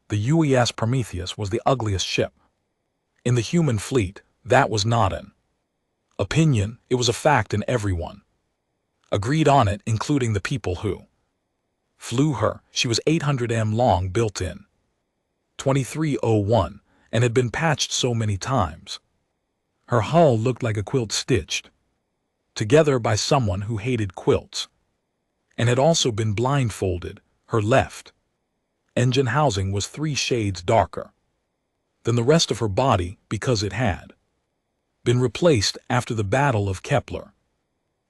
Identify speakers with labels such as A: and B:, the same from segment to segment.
A: The UES Prometheus was the ugliest ship. In the human fleet, that was not an opinion, it was a fact, and everyone agreed on it, including the people who flew her. She was 800 m long, built in 2301, and had been patched so many times. Her hull looked like a quilt stitched together by someone who hated quilts, and had also been blindfolded. Her left engine housing was 3 shades darker than the rest of her body because it had been replaced after the Battle of Kepler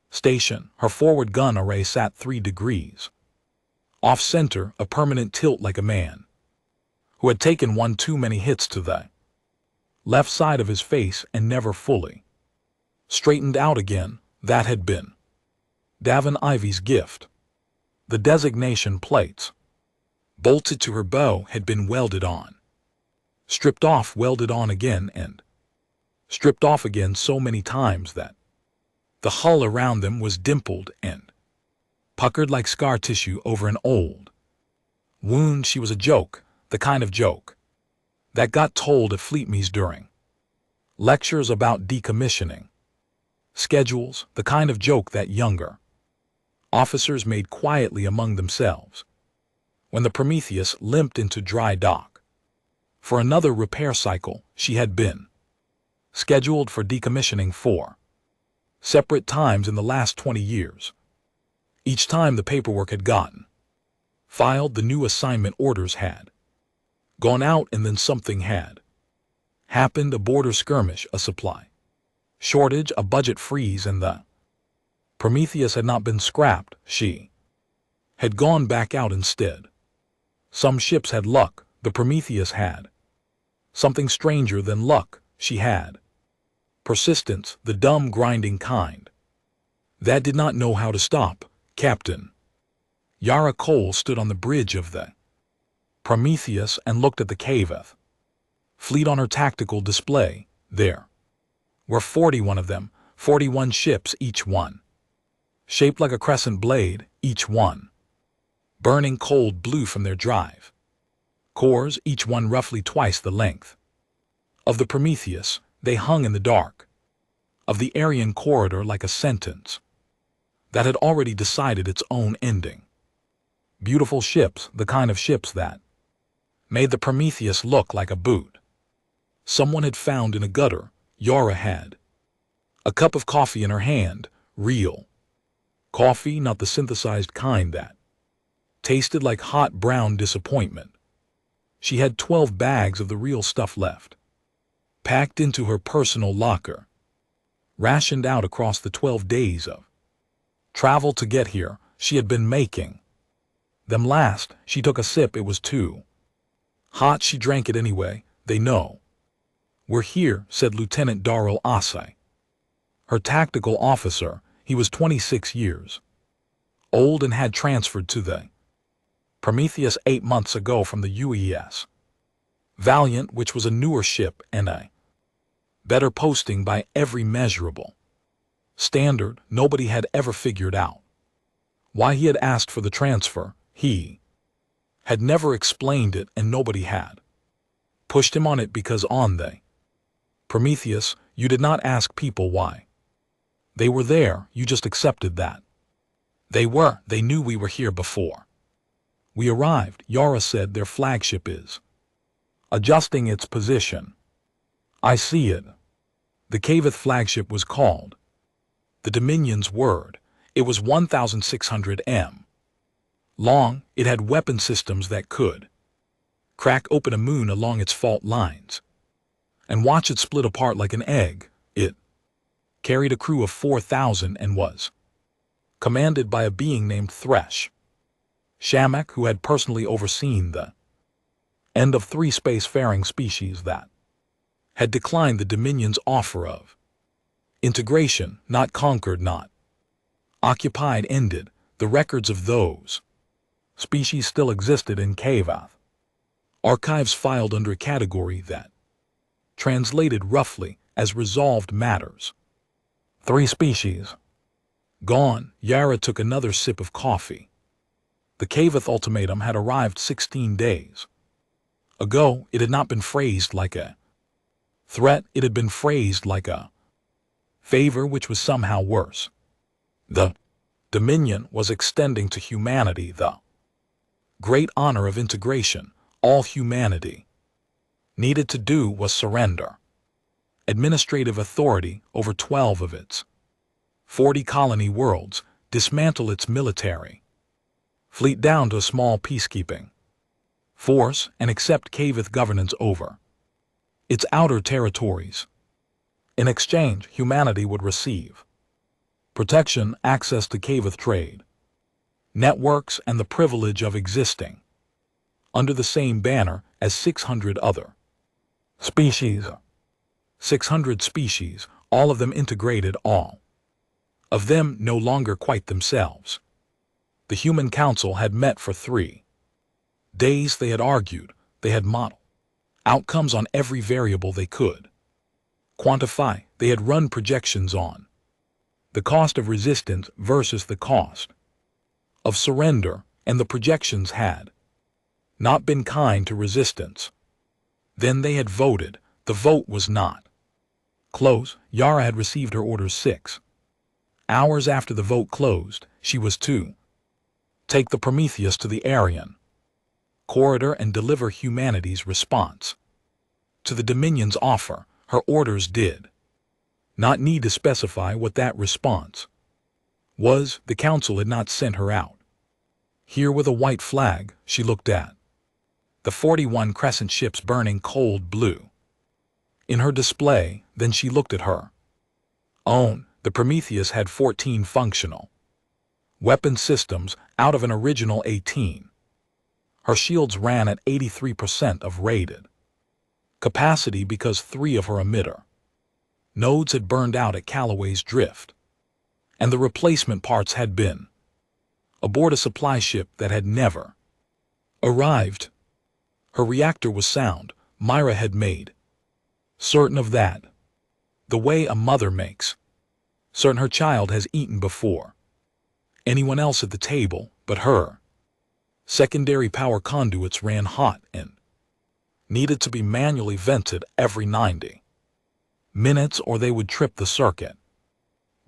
A: Station. Her forward gun array sat 3 degrees off-center, a permanent tilt like a man who had taken one too many hits to the left side of his face and never fully straightened out again. That had been Davin Ivy's gift. The designation plates bolted to her bow had been welded on, stripped off, welded on again, and stripped off again so many times that the hull around them was dimpled and puckered like scar tissue over an old wound. She was a joke, the kind of joke that got told at fleet meets during lectures about decommissioning schedules, the kind of joke that younger officers made quietly among themselves when the Prometheus limped into dry dock for another repair cycle. She had been scheduled for decommissioning 4 separate times in the last 20 years. Each time the paperwork had gotten filed, the new assignment orders had gone out, and then something had happened: a border skirmish, a supply shortage, a budget freeze, and the Prometheus had not been scrapped. She had gone back out instead. Some ships had luck. The Prometheus had something stranger than luck. She had persistence, the dumb, grinding kind that did not know how to stop. Captain Yara Cole stood on the bridge of the Prometheus and looked at the Caveth fleet on her tactical display. There were 41 of them, 41 ships, each one shaped like a crescent blade, each one burning cold blue from their drive cores, each one roughly twice the length of the Prometheus. They hung in the dark of the Aryan corridor like a sentence that had already decided its own ending. Beautiful ships, the kind of ships that made the Prometheus look like a boot someone had found in a gutter. Yara had a cup of coffee in her hand, real coffee, not the synthesized kind that tasted like hot brown disappointment. She had 12 bags of the real stuff left, packed into her personal locker, rationed out across the 12 days of travel to get here. She had been making them last. She took a sip. It was too hot. She drank it anyway. They know we're here, said Lieutenant Darrell Asai, her tactical officer. He was 26 years old and had transferred to the Prometheus 8 months ago from the UES Valiant, which was a newer ship and a better posting by every measurable standard. Nobody had ever figured out why he had asked for the transfer. He had never explained it, and nobody had pushed him on it, because on the Prometheus, you did not ask people why they were there. You just accepted that they were. They knew we were here before we arrived. Yara said their flagship is adjusting its position. I see it. The Caveth flagship was called the Dominion's word. It was 1,600 m long. It had weapon systems that could crack open a moon along its fault lines and watch it split apart like an egg. It carried a crew of 4,000 and was commanded by a being named Thresh Shamak, who had personally overseen the end of 3 spacefaring species that had declined the Dominion's offer of integration. Not conquered, not occupied, ended. The records of those species still existed in Cavath archives, filed under a category that translated roughly as resolved matters. 3 species gone. Yara took another sip of coffee. The Caveth ultimatum had arrived 16 days Ago, it had not been phrased like a threat, it had been phrased like a favor, which was somehow worse. The Dominion was extending to humanity the great honor of integration. All humanity needed to do was surrender administrative authority over 12 of its 40 colony worlds, dismantle its military fleet down to a small peacekeeping force, and accept Cavith governance over its outer territories. In exchange, humanity would receive protection, access to Cavith trade networks, and the privilege of existing under the same banner as 600 other species. 600 species, all of them integrated, all of them no longer quite themselves. The Human Council had met for 3 days. They had argued, they had modeled outcomes on every variable they could quantify. They had run projections on the cost of resistance versus the cost of surrender, and the projections had not been kind to resistance. Then they had voted. The vote was not close. Yara had received her orders 6 hours after the vote closed. She was to take the Prometheus to the Aryan corridor and deliver humanity's response to the Dominion's offer. Her orders did not need to specify what that response was. The Council had not sent her out here with a white flag. She looked at the 41 crescent ships burning cold blue in her display. Then she looked at her own. The Prometheus had 14 functional weapon systems out of an original 18. Her shields ran at 83% of rated capacity because 3 of her emitter nodes had burned out at Callaway's Drift, and the replacement parts had been aboard a supply ship that had never arrived. Her reactor was sound. Myra had made certain of that, the way a mother makes certain her child has eaten before anyone else at the table but her. Secondary power conduits ran hot and needed to be manually vented every 90 minutes or they would trip the circuit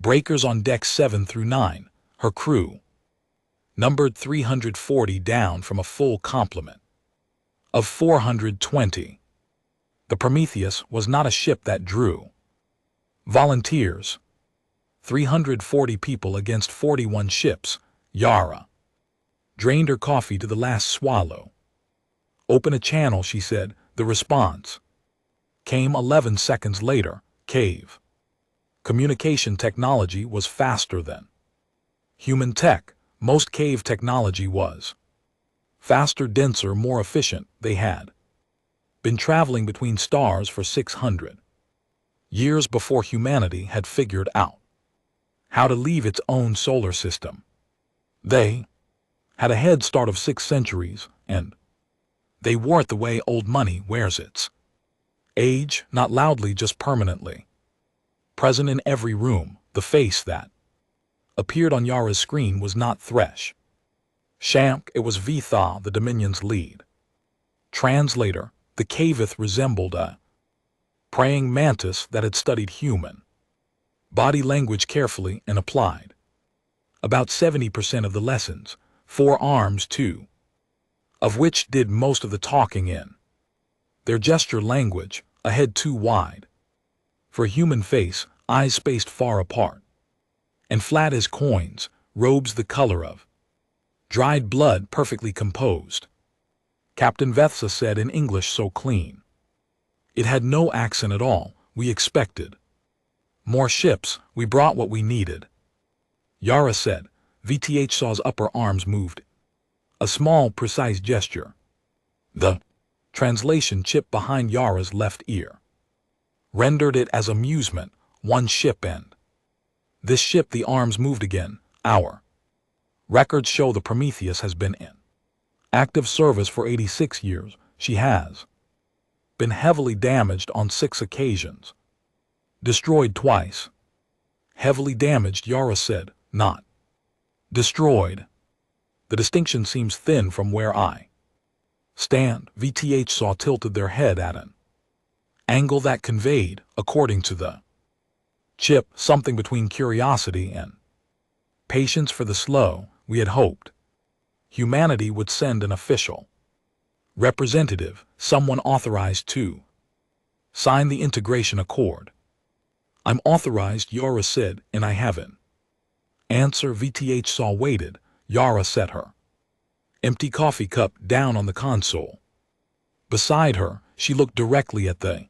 A: breakers on decks 7 through 9. Her crew numbered 340, down from a full complement of 420. The Prometheus was not a ship that drew volunteers. 340 people against 41 ships. Yara drained her coffee to the last swallow. Open a channel, she said. The response came 11 seconds later. Cave communication technology was faster than human tech. Most cave technology was faster, denser, more efficient. They had been traveling between stars for 600 years before humanity had figured out how to leave its own solar system. They had a head start of 6 centuries, and they wore it the way old money wears its age, not loudly, just permanently present in every room. The face that appeared on Yara's screen was not Thresh Shamk, it was Vitha, the Dominion's lead translator. The Cavith resembled a praying mantis that had studied human body language carefully and applied about 70% of the lessons. 4 arms, 2 of which did most of the talking in their gesture language, a head too wide for a human face, eyes spaced far apart and flat as coins, robes the color of dried blood, perfectly composed. Captain Vethsa said in English so clean it had no accent at all. We expected more ships. We brought what we needed. Yara said. VTH Saw's upper arms moved. A small, precise gesture. The translation chip behind Yara's left ear rendered it as amusement. 1 ship and this ship. The arms moved again. Our records show the Prometheus has been in active service for 86 years. She has been heavily damaged on 6 occasions. Destroyed twice. Heavily damaged, Yara said, not destroyed. The distinction seems thin from where I Stand, VTH saw tilted their head at an angle that conveyed, according to the chip, something between curiosity and patience for the slow. We had hoped humanity would send an official representative, someone authorized to sign the integration accord. I'm authorized, Yara said, and I haven't. Answer, VTH saw waited. Yara set her empty coffee cup down on the console. Beside her, she looked directly at the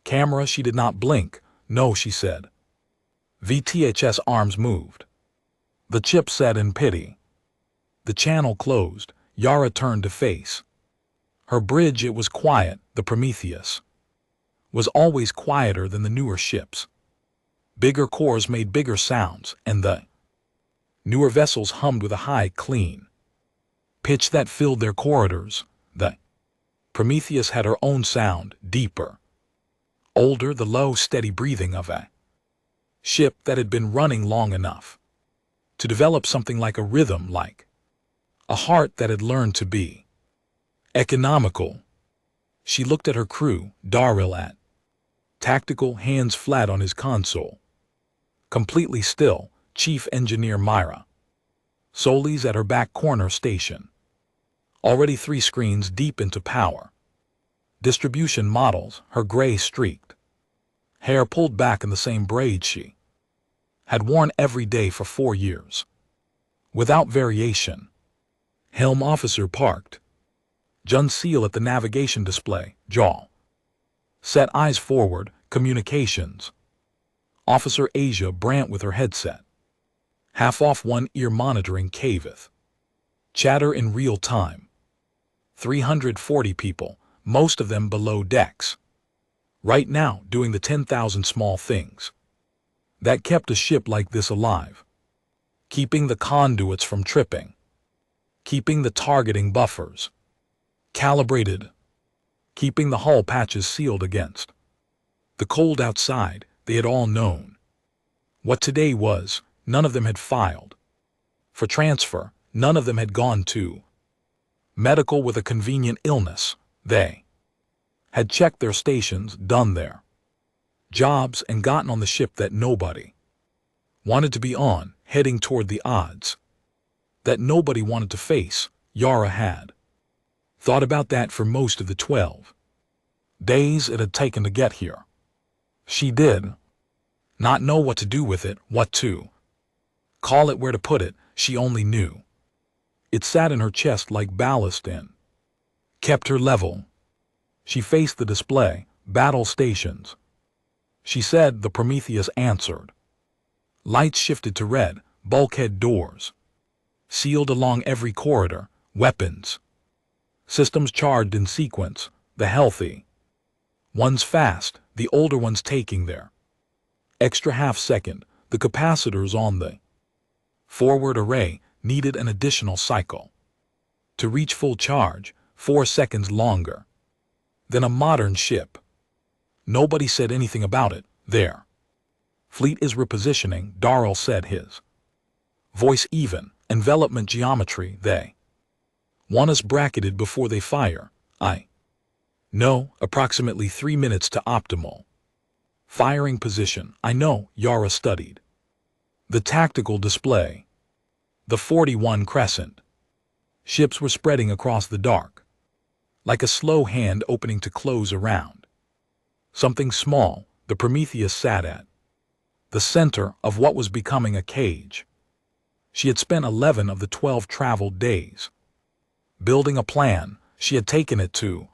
A: camera. She did not blink. No, she said. VTH's arms moved. The chip said in pity. The channel closed. Yara turned to face her bridge. It was quiet. The Prometheus was always quieter than the newer ships. Bigger cores made bigger sounds, and the newer vessels hummed with a high, clean pitch that filled their corridors. The Prometheus had her own sound, deeper, older, the low, steady breathing of a ship that had been running long enough to develop something like a rhythm, like a heart that had learned to be economical. She looked at her crew, Darrell at tactical, hands flat on his console. Completely still, Chief Engineer Myra Solis at her back corner station. Already 3 screens deep into power distribution models, her gray streaked hair pulled back in the same braid she had worn every day for 4 years, without variation. Helm officer parked. Jun Seal at the navigation display, jaw set, eyes forward. Communications officer Asia Brandt with her headset half off, one ear monitoring Cavith. Chatter in real time. 340 people, most of them below decks, right now doing the 10,000 small things that kept a ship like this alive. Keeping the conduits from tripping. Keeping the targeting buffers calibrated. Keeping the hull patches sealed against the cold outside. They had all known what today was. None of them had filed for transfer. None of them had gone to medical with a convenient illness. They had checked their stations, done their jobs, and gotten on the ship that nobody wanted to be on, heading toward the odds that nobody wanted to face. Yara had thought about that for most of the 12 days it had taken to get here. She did not know what to do with it, what to call it, where to put it. She only knew it sat in her chest like ballast and kept her level. She faced the display, battle stations. She said. The Prometheus answered. Lights shifted to red, bulkhead doors sealed along every corridor, weapons systems charged in sequence, the healthy ones fast, the older ones taking their extra half-second. The capacitors on the forward array needed an additional cycle to reach full charge, 4 seconds longer than a modern ship. Nobody said anything about it. Their fleet is repositioning, Darrell said, his voice even. Envelopment geometry. They want us bracketed before they fire. I know. Approximately 3 minutes to optimal firing position. I know. Yara studied the tactical display. The 41 Crescent ships were spreading across the dark, like a slow hand opening to close around something small. The Prometheus sat at the center of what was becoming a cage. She had spent 11 of the 12 traveled days building a plan. She had taken it to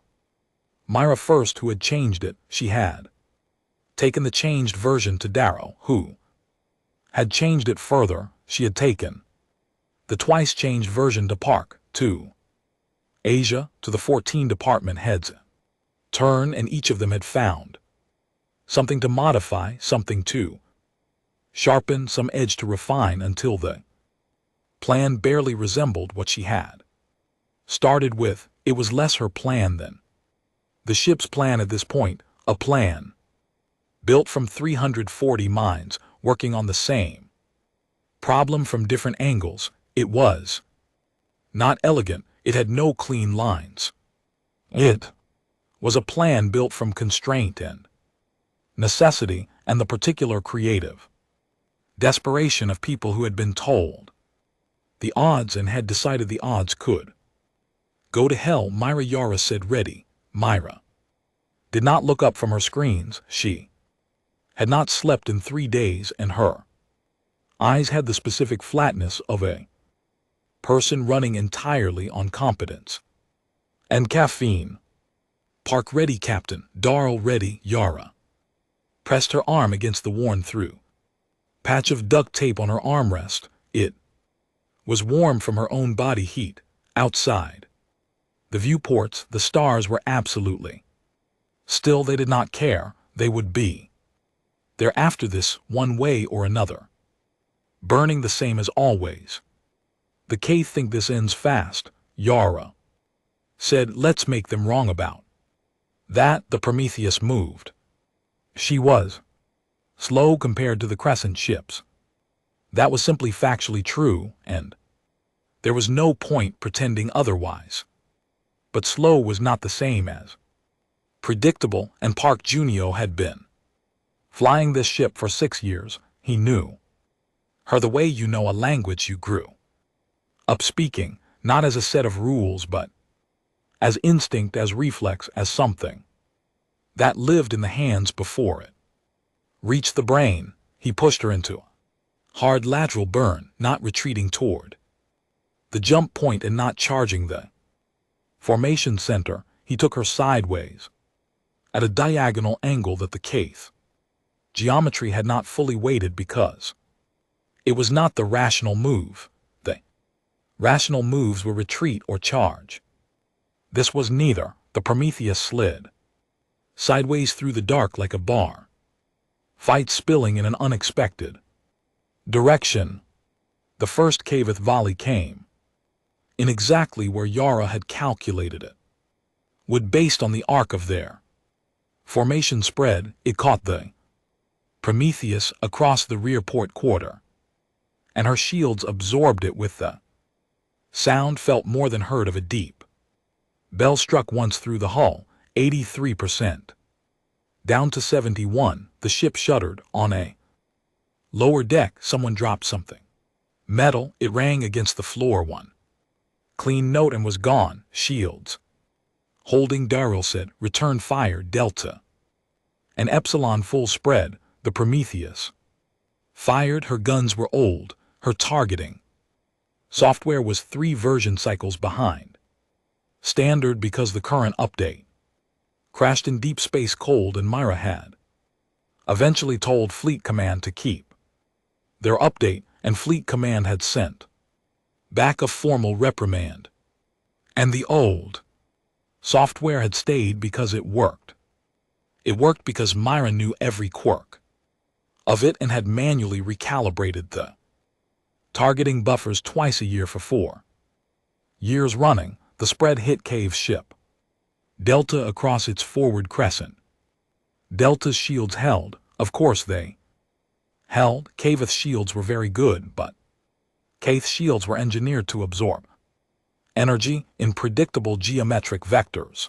A: Myra first, who had changed it. She had taken the changed version to Darrow, who had changed it further. She had taken the twice changed version to Park, to Asia, to the 14 department heads. Turn, and each of them had found something to modify, something to sharpen, some edge to refine, until the plan barely resembled what she had started with. It was less her plan than the ship's plan at this point, a plan built from 340 minds working on the same problem from different angles. It was not elegant. It had no clean lines. It was a plan built from constraint and necessity and the particular creative desperation of people who had been told the odds and had decided the odds could go to hell. Myra, Yara said, ready. Myra did not look up from her screens. She had not slept in 3 days, and her eyes had the specific flatness of a person running entirely on competence and caffeine. Park ready, Captain. Darl ready. Yara pressed her arm against the worn-through patch of duct tape on her armrest. It was warm from her own body heat. Outside the viewports, the stars were absolutely still. They did not care. They would be there after this, one way or another, burning the same as always. The K think this ends fast, Yara said. Let's make them wrong about that. The Prometheus moved. She was slow compared to the Crescent ships. That was simply factually true, and there was no point pretending otherwise. But slow was not the same as predictable, and Park Junio had been flying this ship for 6 years. He knew her the way you know a language you grew up speaking, not as a set of rules but as instinct, as reflex, as something that lived in the hands before it reached the brain. He pushed her into a hard lateral burn, not retreating toward the jump point and not charging the formation center. He took her sideways at a diagonal angle that the Kth geometry had not fully weighted, because it was not the rational move. The rational moves were retreat or charge. This was neither. The Prometheus slid sideways through the dark like a bar fight, spilling in an unexpected direction. The first Kavith volley came in exactly where Yara had calculated it would, based on the arc of their formation spread. It caught the Prometheus across the rear port quarter, and her shields absorbed it with the sound felt more than heard of a deep bell struck once through the hull. 83%. Down to 71, the ship shuddered. On a lower deck, someone dropped something metal. It rang against the floor. One clean note and was gone. Shields holding, Daryl said. Return fire, Delta and Epsilon full spread. The Prometheus fired. Her guns were old. Her targeting software was 3 version cycles behind standard, because the current update crashed in deep space cold, and Myra had eventually told Fleet Command to keep their update, and Fleet Command had sent back a formal reprimand. And the old software had stayed because it worked. It worked because Myra knew every quirk of it and had manually recalibrated the targeting buffers twice a year for 4 years running. The spread hit Cave's ship Delta across its forward crescent. Delta's shields held. Of course they held. Kavith's shields were very good, but Kth's shields were engineered to absorb energy in predictable geometric vectors,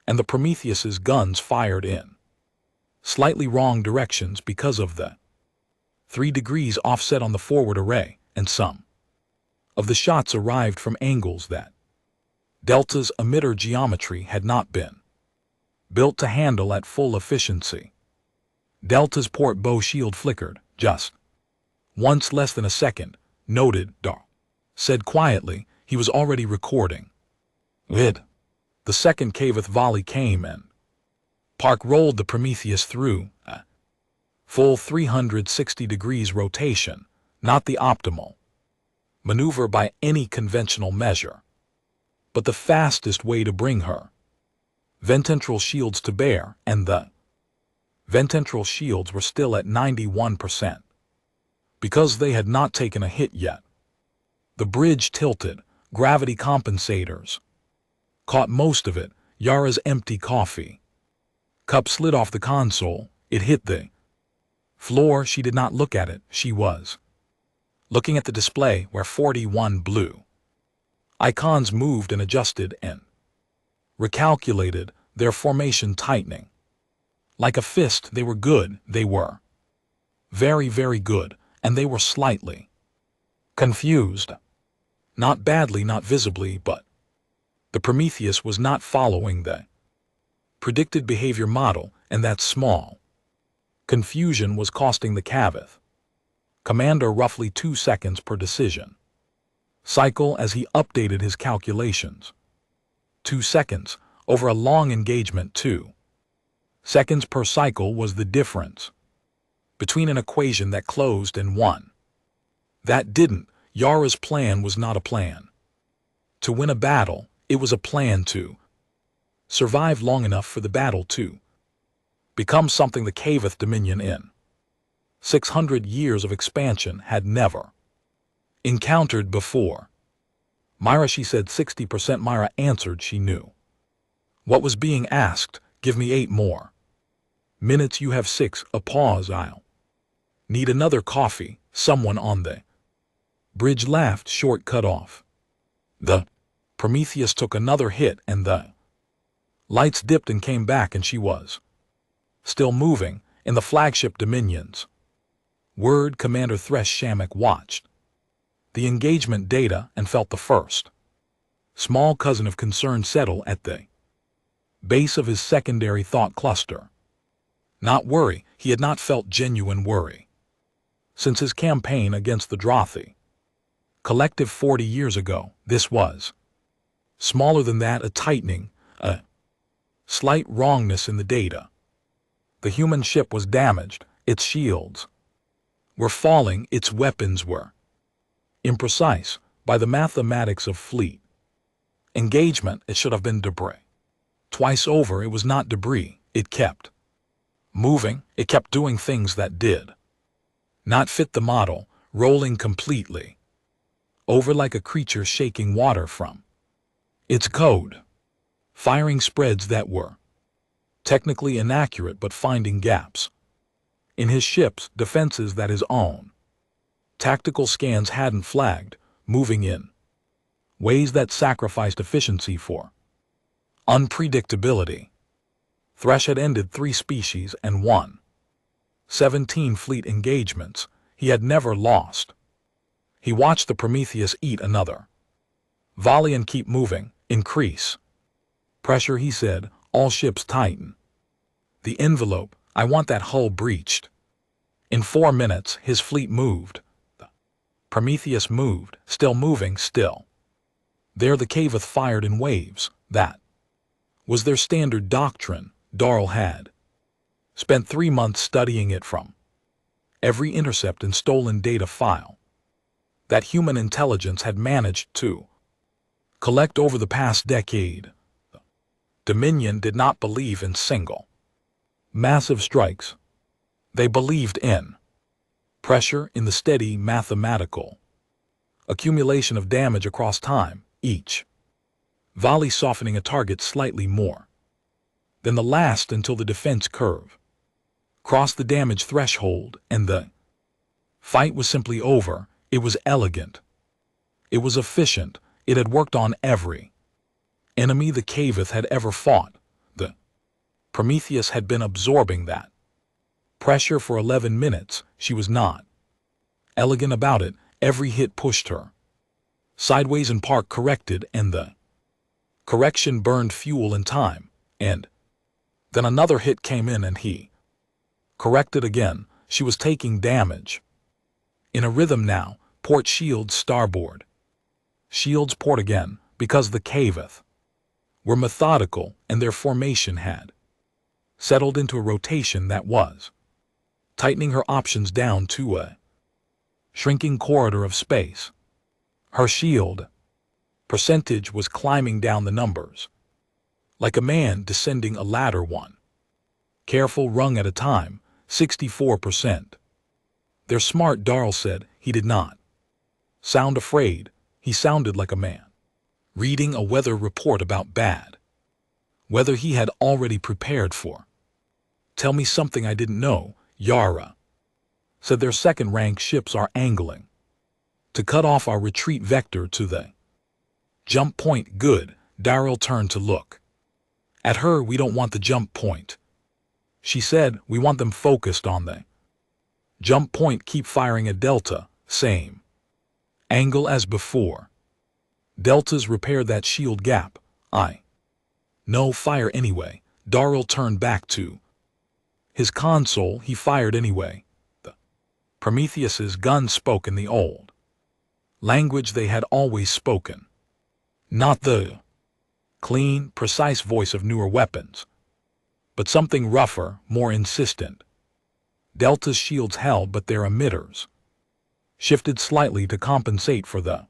A: and the Prometheus's guns fired in slightly wrong directions because of the 3 degrees offset on the forward array, and some of the shots arrived from angles that Delta's emitter geometry had not been built to handle at full efficiency. Delta's port bow shield flickered just once, less than a second. Noted, Dar said quietly. He was already recording it. The second Kavith volley came, and Park rolled the Prometheus through a full 360 degrees rotation, not the optimal maneuver by any conventional measure, but the fastest way to bring her vententral shields to bear, and the vententral shields were still at 91%, because they had not taken a hit yet. The bridge tilted. Gravity compensators caught most of it. Yara's empty coffee cup slid off the console. It hit the floor. She did not look at it. She was looking at the display where 41 blue icons moved and adjusted, and Recalculated, their formation tightening. Like a fist, they were good, they were. Very, very good, and they were slightly confused. Not badly, not visibly, but the Prometheus was not following the predicted behavior model, and that small confusion was costing the Cavith commander roughly 2 seconds per decision cycle as he updated his calculations. 2 seconds over a long engagement. 2 seconds per cycle was the difference between an equation that closed and one that didn't. Yara's plan was not a plan to win a battle, it was a plan to survive long enough for the battle to become something the Cavith Dominion in 600 years of expansion had never encountered before. Myra, she said. 60%. Myra answered she knew what was being asked. Give me 8 more minutes. You have 6. A pause. I'll need another coffee. Someone on the bridge laughed. Short cut off. The Prometheus took another hit and the lights dipped and came back, and she was still moving in the flagship Dominions. Word Commander Thresh Shamak watched the engagement data and felt the first small cousin of concern settle at the base of his secondary thought cluster. Not worry. He had not felt genuine worry since his campaign against the Drothi collective 40 years ago. This was smaller than that, a tightening, a slight wrongness in the data. The human ship was damaged, its shields were falling, its weapons were imprecise by the mathematics of fleet engagement. It should have been debris. Twice over, it was not debris. It kept moving, it kept doing things that did not fit the model, rolling completely over like a creature shaking water from its code, firing spreads that were technically inaccurate but finding gaps in his ship's defenses that his own tactical scans hadn't flagged, moving in ways that sacrificed efficiency for unpredictability. Thresh had ended 3 species and won 17 fleet engagements. He had never lost. He watched the Prometheus eat another volley and keep moving. Increase pressure, he said. All ships tighten the envelope. I want that hull breached. In 4 minutes, his fleet moved. The Prometheus moved, still moving, still. There the Cavith fired in waves. That was their standard doctrine. Darl had spent 3 months studying it from every intercept and stolen data file that human intelligence had managed to collect over the past decade. The Dominion did not believe in single massive strikes. They believed in pressure, in the steady mathematical accumulation of damage across time, each volley softening a target slightly more than the last until the defense curve crossed the damage threshold and the fight was simply over. It was elegant. It was efficient. It had worked on every enemy the Cavith had ever fought. The Prometheus had been absorbing that pressure for 11 minutes. She was not elegant about it. Every hit pushed her sideways and Park corrected, and the correction burned fuel and time, and then another hit came in and he corrected again. She was taking damage. In a rhythm now. Port shields starboard. Shields port again, because the Cavith were methodical and their formation had settled into a rotation that was tightening her options down to a shrinking corridor of space. Her shield percentage was climbing down the numbers like a man descending a ladder, one careful rung at a time. 64%. They're smart, Darl said. He did not sound afraid. He sounded like a man reading a weather report about bad weather he had already prepared for. Tell me something I didn't know, Yara said. Their second-rank ships are angling to cut off our retreat vector to the jump point. Good. Darrell turned to look At her, we don't want the jump point. She said, we want them focused on the jump point. Keep firing at Delta, same angle as before. Delta's repaired that shield gap. No fire anyway. Darrell turned back to his console. He fired anyway. The Prometheus's gun spoke in the old language they had always spoken, not the clean, precise voice of newer weapons, but something rougher, more insistent. Delta's shields held, but their emitters shifted slightly to compensate for the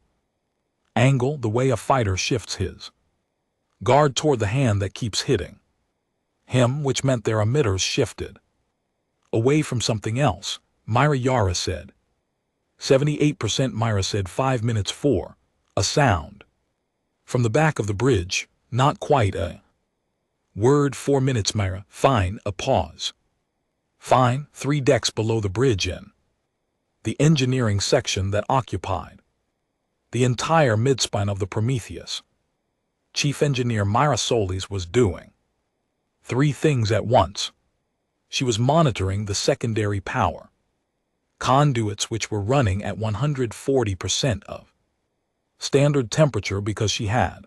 A: angle, the way a fighter shifts his guard toward the hand that keeps hitting him, which meant their emitters shifted away from something else. Myra Yara said. 78% Myra said 5 minutes for a sound from the back of the bridge, not quite a word. 4 minutes Myra, fine, a pause. Fine, 3 decks below the bridge in the engineering section that occupied the entire midspine of the Prometheus. Chief Engineer Myra Solis was doing 3 things at once. She was monitoring the secondary power conduits, which were running at 140% of standard temperature because she had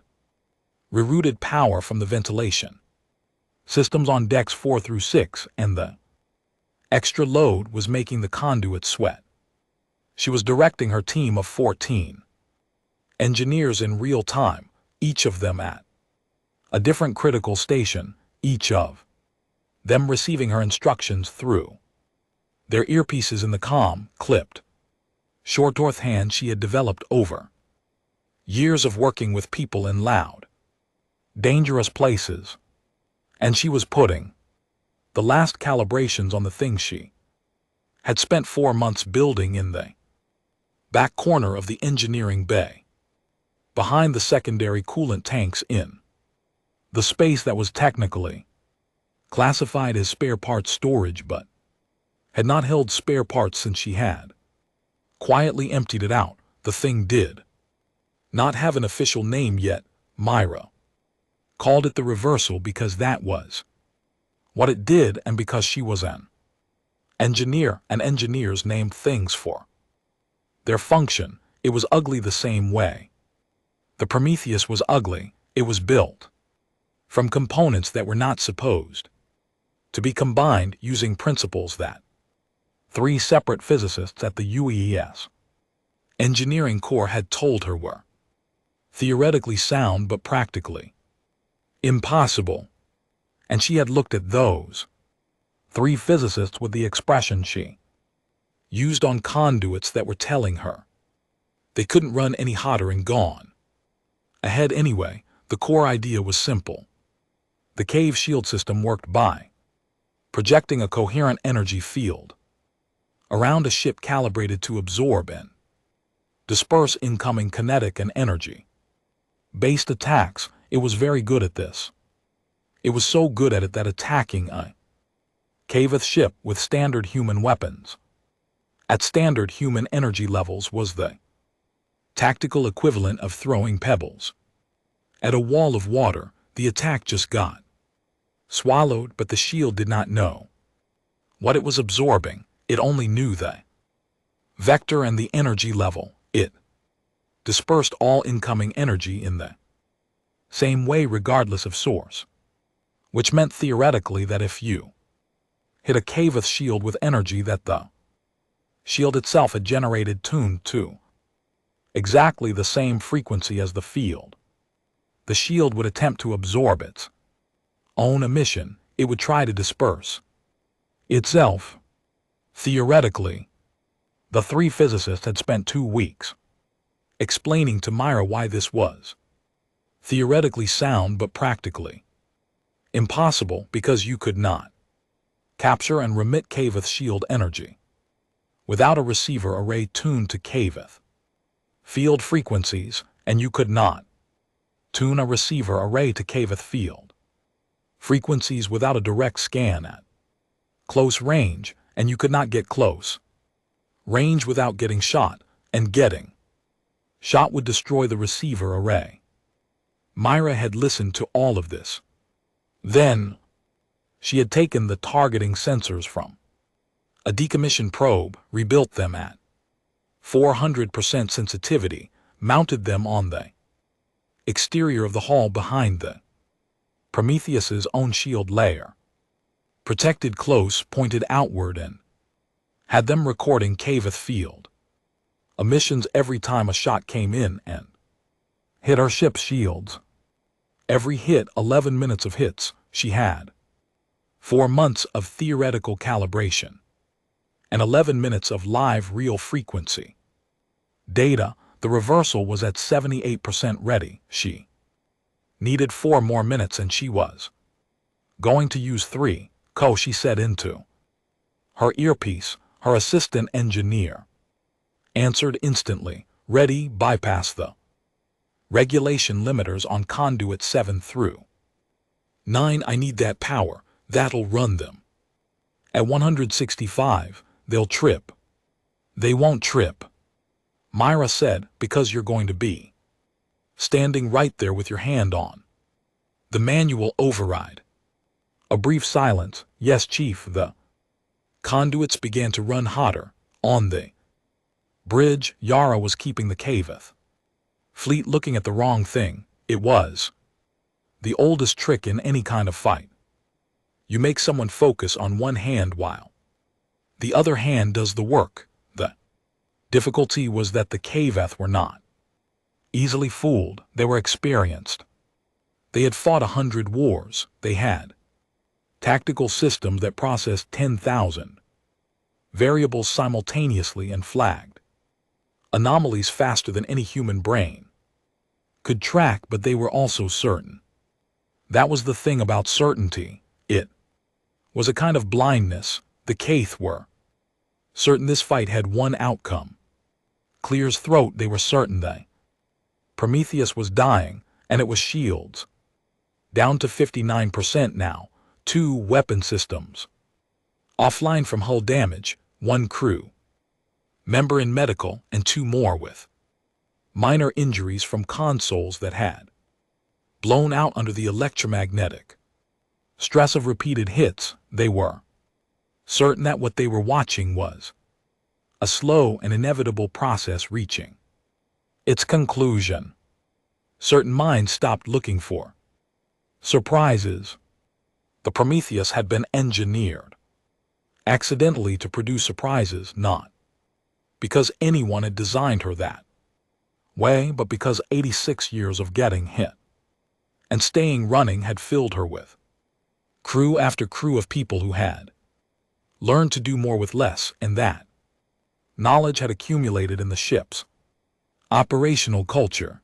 A: rerouted power from the ventilation systems on decks 4 through 6, and the extra load was making the conduit sweat. She was directing her team of 14 engineers in real time, each of them at a different critical station, each of them receiving her instructions through their earpieces in the calm, clipped, short-north hand she had developed over years of working with people in loud, dangerous places. And she was putting the last calibrations on the things she had spent 4 months building in the back corner of the engineering bay, behind the secondary coolant tanks, in the space that was technically classified as spare parts storage, but had not held spare parts since she had quietly emptied it out. The thing did not have an official name yet. Myra called it the reversal because that was what it did, and because she was an engineer, and engineers named things for their function. It was ugly the same way the Prometheus was ugly. It was built from components that were not supposed to be combined, using principles that 3 separate physicists at the UES engineering core had told her were theoretically sound but practically impossible. And she had looked at those 3 physicists with the expression she used on conduits that were telling her they couldn't run any hotter and gone ahead anyway. The core idea was simple. The cave shield system worked by projecting a coherent energy field around a ship calibrated to absorb and disperse incoming kinetic and energy-based attacks. It was very good at this. It was so good at it that attacking a caveth ship with standard human weapons at standard human energy levels was the tactical equivalent of throwing pebbles at a wall of water. The attack just got swallowed, but the shield did not know what it was absorbing. It only knew the vector and the energy level. It dispersed all incoming energy in the same way regardless of source, which meant theoretically that if you hit a caveth shield with energy that the shield itself had generated tuned to exactly the same frequency as the field, the shield would attempt to absorb its own emission. It would try to disperse itself. Theoretically, the 3 physicists had spent 2 weeks explaining to Myra why this was theoretically sound but practically impossible, because you could not capture and remit caveth shield energy without a receiver array tuned to caveth field frequencies, and you could not tune a receiver array to caveth field frequencies without a direct scan at close range, and you could not get close range without getting shot, and getting shot would destroy the receiver array. Myra had listened to all of this Then, she had taken the targeting sensors from a decommissioned probe, rebuilt them at 400% sensitivity, mounted them on the exterior of the hull behind the Prometheus's own shield layer, protected close, pointed outward, and had them recording Caveth field emissions every time a shot came in and hit our ship's shields. Every hit, 11 minutes of hits, she had 4 months of theoretical calibration and 11 minutes of live real frequency data. The reversal was at 78% ready. She needed 4 more minutes and she was going to use 3, she said into her earpiece. Her assistant engineer answered instantly, ready, bypass the regulation limiters on conduit 7 through 9. I need that power, that'll run them. At 165, they'll trip. They won't trip, Myra said, because you're going to be standing right there with your hand on the manual override. A brief silence. Yes, Chief. The conduits began to run hotter. On the bridge, Yara was keeping the Caveth fleet looking at the wrong thing. It was the oldest trick in any kind of fight. You make someone focus on one hand while the other hand does the work. The difficulty was that the Caveth were not easily fooled. They were experienced. They had fought 100 wars. They had tactical systems that processed 10,000 variables simultaneously and flagged anomalies faster than any human brain could track, but they were also certain. That was the thing about certainty. It was a kind of blindness. The Caith were certain this fight had one outcome. Clear's throat. They were certain they Prometheus was dying, and it was shields down to 59% now. 2 weapon systems offline from hull damage, 1 crew member in medical, and 2 more with minor injuries from consoles that had blown out under the electromagnetic stress of repeated hits. They were certain that what they were watching was a slow and inevitable process reaching its conclusion. Certain minds stopped looking for surprises. The Prometheus had been engineered accidentally to produce surprises, not because anyone had designed her that way, but because 86 years of getting hit and staying running had filled her with crew after crew of people who had learned to do more with less, and that knowledge had accumulated in the ship's operational culture.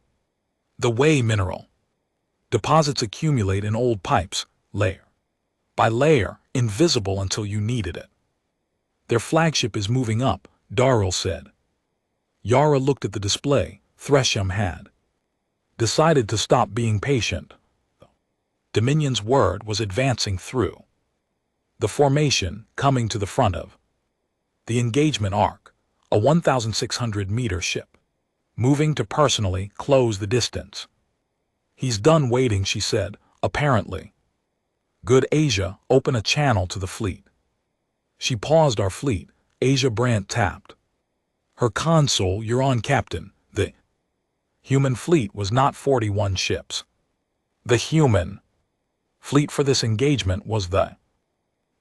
A: The way mineral deposits accumulate in old pipes, layer by layer, invisible until you needed it. Their flagship is moving up, Darrell said. Yara looked at the display. Thresham had decided to stop being patient. Dominion's word was advancing through the formation, coming to the front of the engagement arc, a 1,600-meter ship, moving to personally close the distance. He's done waiting, she said, apparently. Good, Asia, open a channel to the fleet. She paused. Our fleet, Asia Brandt tapped her console. You're on, Captain. The human fleet was not 41 ships. The human fleet for this engagement was the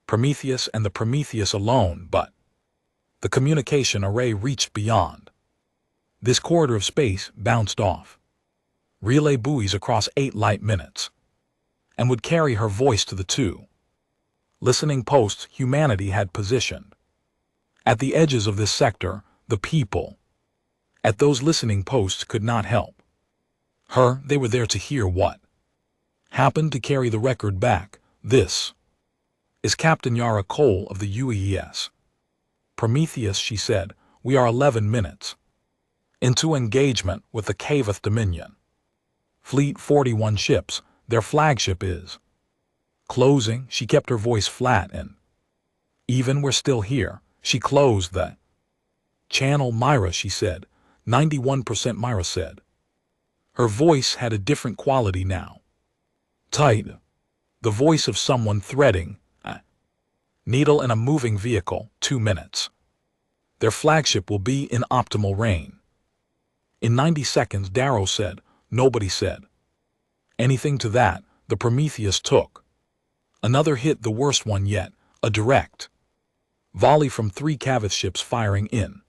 A: Prometheus and the Prometheus alone, but the communication array reached beyond this corridor of space, bounced off relay buoys across 8 light minutes, and would carry her voice to the 2 listening posts humanity had positioned at the edges of this sector. The people at those listening posts could not help her. They were there to hear what happened, to carry the record back. This is Captain Yara Cole of the UES. Prometheus, she said, we are 11 minutes into engagement with the Caveth Dominion fleet, 41 ships. Their flagship is closing. She kept her voice flat and even. We're still here. She closed the channel. Myra, she said. 91%, Myra said. Her voice had a different quality now. Tight. The voice of someone threading a needle in a moving vehicle. 2 minutes. Their flagship will be in optimal range. In 90 seconds, Darrow said. Nobody said anything to that. The Prometheus took another hit, the worst one yet, a direct volley from 3 Cavith ships firing in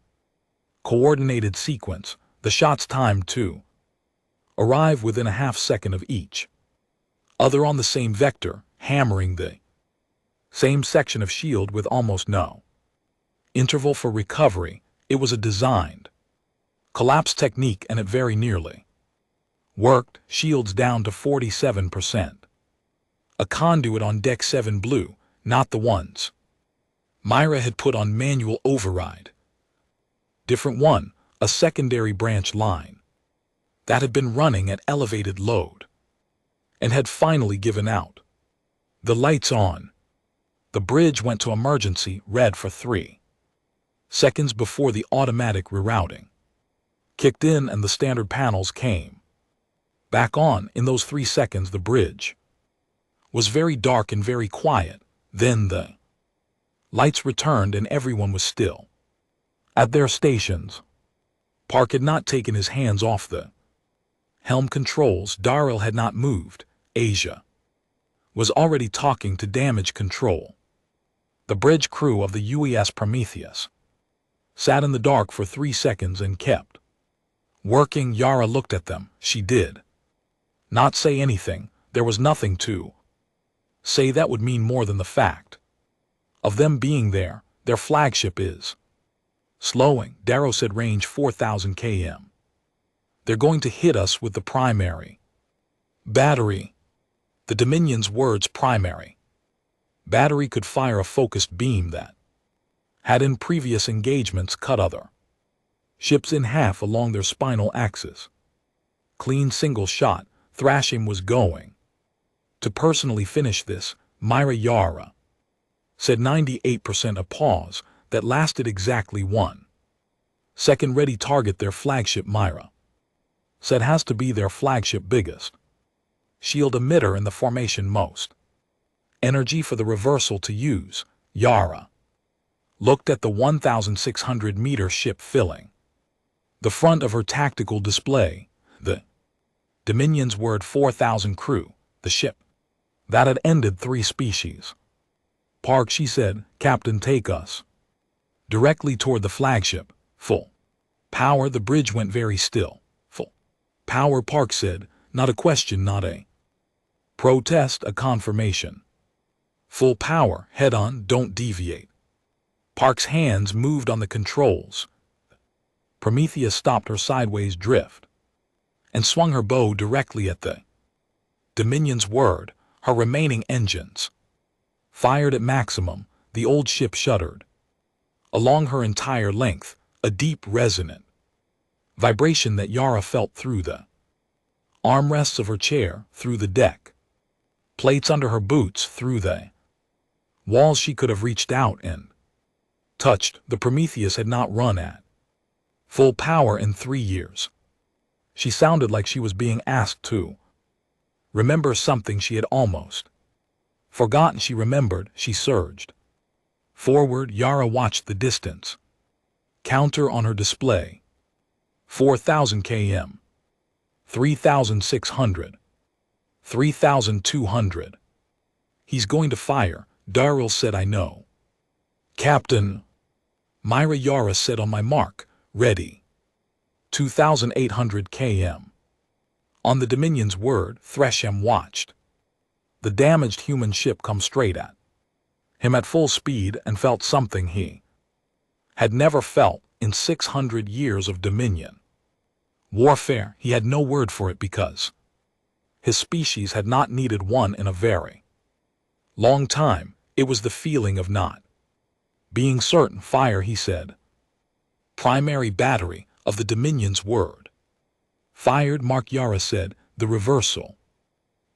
A: coordinated sequence. The shots timed to arrive within a half-second of each other on the same vector, hammering the same section of shield with almost no interval for recovery. It was a designed collapse technique, and it very nearly worked. Shields down to 47%. A conduit on deck 7 blew, not the ones Myra had put on manual override. Different one, a secondary branch line that had been running at elevated load and had finally given out. The lights on. The bridge went to emergency red for 3 seconds before the automatic rerouting kicked in and the standard panels came back on. In those 3 seconds, the bridge was very dark and very quiet. Then the lights returned and everyone was still at their stations. Park had not taken his hands off the helm controls. Darrell had not moved. Asia was already talking to damage control. The bridge crew of the UES Prometheus sat in the dark for 3 seconds and kept working. Yara looked at them. She did not say anything. There was nothing to say that would mean more than the fact of them being there. Their flagship is slowing. Darrow said range 4,000 km. They're going to hit us with the primary battery. The Dominion's words, primary battery, could fire a focused beam that had in previous engagements cut other ships in half along their spinal axis. Clean single shot. Thrashing was going to personally finish this. Myra Yara said 98%. A pause that lasted exactly 1 second. Ready target. Their flagship, Myra said, has to be their flagship. Biggest shield emitter in the formation. Most energy for the reversal to use. Yara looked at the 1,600-meter ship filling the front of her tactical display. The Dominion's word, 4,000 crew. The ship that had ended 3 species. Park, she said. Captain, take us directly toward the flagship. Full power. The bridge went very still. Full power, Park said. Not a question, not a protest, a confirmation. Full power, head on, don't deviate. Park's hands moved on the controls. Prometheus stopped her sideways drift and swung her bow directly at the Dominion's word. Her remaining engines fired at maximum. The old ship shuddered along her entire length, a deep resonant vibration that Yara felt through the armrests of her chair, through the deck plates under her boots, through the walls. She could have reached out and touched. The Prometheus had not run at full power in 3 years. She sounded like she was being asked to remember something she had almost forgotten. She remembered. She surged forward. Yara watched the distance counter on her display. 4,000 km. 3,600. 3,200. He's going to fire, Darrell said. I know, Captain. Myra Yara said, on my mark, ready. 2,800 km. On the Dominion's word, Thresham watched the damaged human ship come straight at him at full speed and felt something he had never felt in 600 years of Dominion warfare. He had no word for it because his species had not needed one in a very long time. It was the feeling of not being certain. Fire, he said. Primary battery of the Dominion's word. Fired, Mark Yara said. The reversal.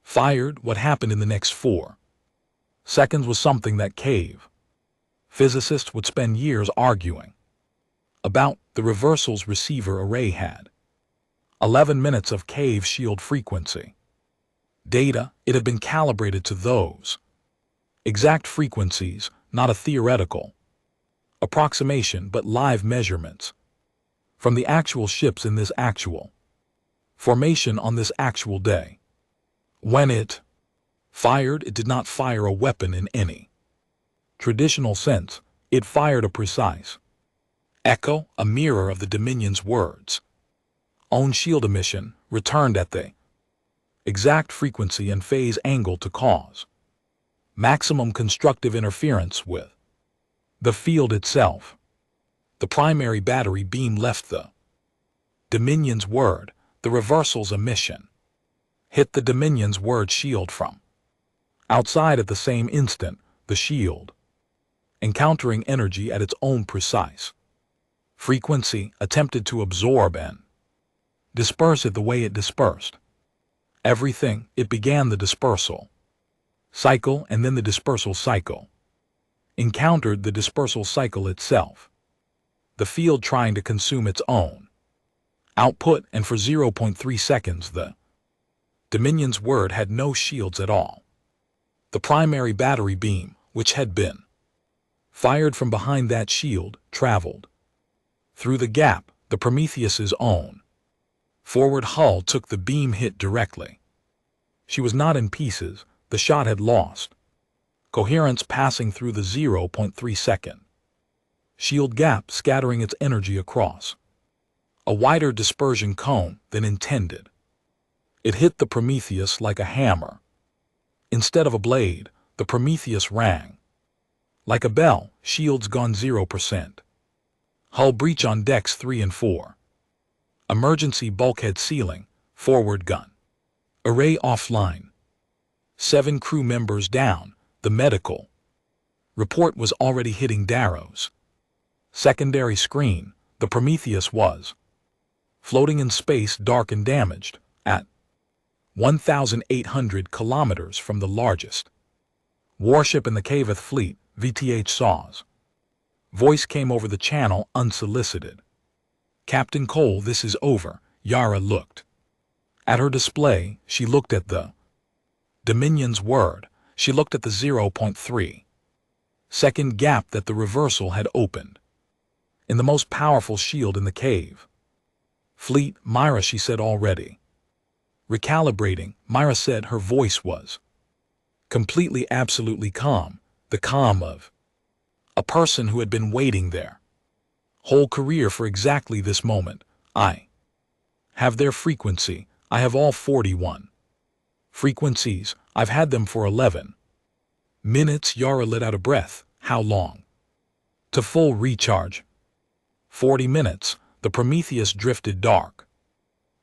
A: Fired. What happened in the next 4 seconds was something that cave physicists would spend years arguing about. The reversal's receiver array had 11 minutes of cave shield frequency. Data, it had been calibrated to those exact frequencies, not a theoretical approximation but live measurements from the actual ships in this actual formation on this actual day. When it fired, it did not fire a weapon in any traditional sense. It fired a precise echo, a mirror of the Dominion's words. Own shield emission returned at the exact frequency and phase angle to cause maximum constructive interference with the field itself. The primary battery beam left the Dominion's word, the reversal's emission hit the Dominion's word shield from outside at the same instant, the shield encountering energy at its own precise frequency attempted to absorb and disperse it the way it dispersed everything. It began the dispersal cycle, and then the dispersal cycle encountered the dispersal cycle itself, the field trying to consume its own output, and for 0.3 seconds the Dominion's word had no shields at all. The primary battery beam, which had been fired from behind that shield, traveled through the gap. The Prometheus's own forward hull took the beam hit directly. She was not in pieces. The shot had lost coherence, passing through the 0.3 second shield gap, scattering its energy across a wider dispersion cone than intended. It hit the Prometheus like a hammer. Instead of a blade, the Prometheus rang like a bell. Shields gone 0%. Hull breach on decks 3 and 4. Emergency bulkhead sealing, forward gun array offline. 7 crew members down. The medical report was already hitting Darrow's secondary screen. The Prometheus was floating in space, dark and damaged, at 1,800 kilometers from the largest warship in the HFY fleet. VTH Saw's voice came over the channel unsolicited. "Captain Cole, this is over." Yara looked at her display. She looked at the Dominion's word. She looked at the 0.3 second gap that the reversal had opened in the most powerful shield in the cave fleet. "Myra," she said, already recalibrating. Myra said. Her voice was completely, absolutely calm, the calm of a person who had been waiting their whole career for exactly this moment. "I have their frequency. I have all 41 frequencies. I've had them for 11 minutes." Yara let out a breath. "How long to full recharge?" 40 minutes. The Prometheus drifted dark,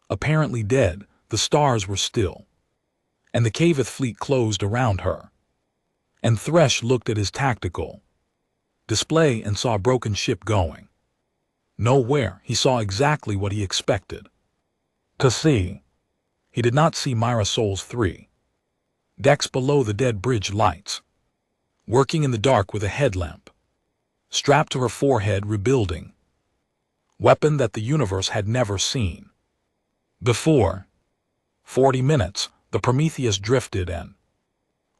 A: apparently dead. The stars were still, and the HFY fleet closed around her. And Thresh looked at his tactical display and saw a broken ship going nowhere. He saw exactly what he expected to see. He did not see Myra Soul's 3 decks below the dead bridge lights, working in the dark with a headlamp strapped to her forehead, rebuilding weapon that the universe had never seen before. 40 minutes. The Prometheus drifted and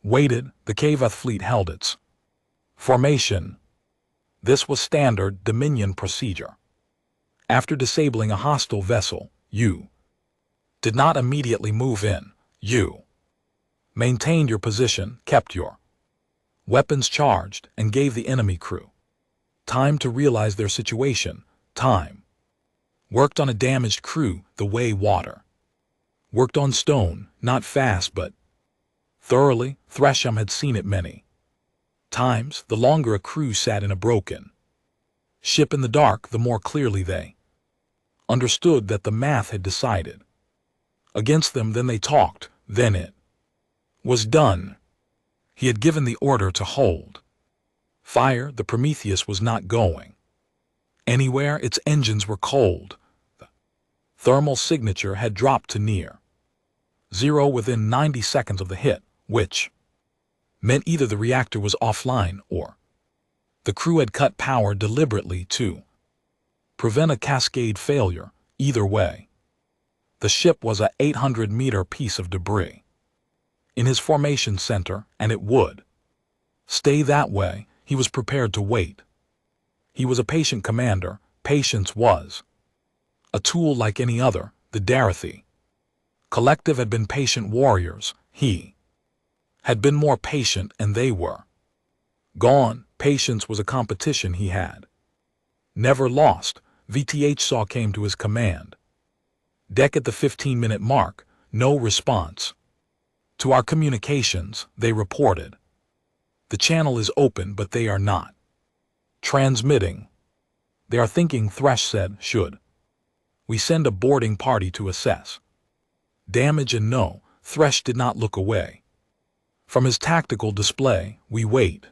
A: waited. The HFY fleet held its formation. This was standard Dominion procedure. After disabling a hostile vessel, you did not immediately move in. You maintained your position, kept your weapons charged, and gave the enemy crew time to realize their situation. Time worked on a damaged crew the way water worked on stone, not fast but thoroughly. Thresham had seen it many times. The longer a crew sat in a broken ship in the dark, the more clearly they understood that the math had decided against them. Then they talked. Then it was done. He had given the order to hold fire. The Prometheus was not going anywhere. Its engines were cold. The thermal signature had dropped to near zero within 90 seconds of the hit, which meant either the reactor was offline or the crew had cut power deliberately to prevent a cascade failure. Either way, the ship was a 800-meter piece of debris. in his formation center, and it would stay that way. He was prepared to wait. He was a patient commander. Patience was a tool like any other. The Dorothy Collective had been patient warriors. He had been more patient, and they were gone. Patience was a competition he had never lost. VTH saw came to his command deck at the 15-minute mark. No response to our communications, they reported. The channel is open, but they are not transmitting. They are thinking, Thresh said. Should we send a boarding party to assess damage? And no, Thresh did not look away from his tactical display. We wait.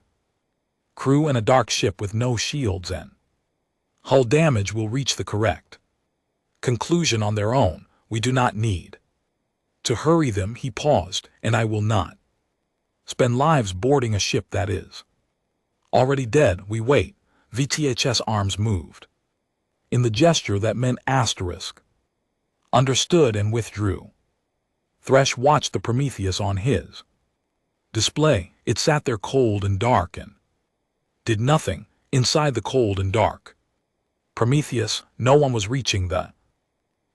A: Crew in a dark ship with no shields and hull damage will reach the correct conclusion on their own. We do not need to hurry them. He paused. And I will not spend lives boarding a ship that is already dead. We wait. VTH's arms moved in the gesture that meant asterisk. Understood, and withdrew. Thresh watched the Prometheus on his display. It sat there cold and dark and did nothing. Inside the cold and dark Prometheus, no one was reaching the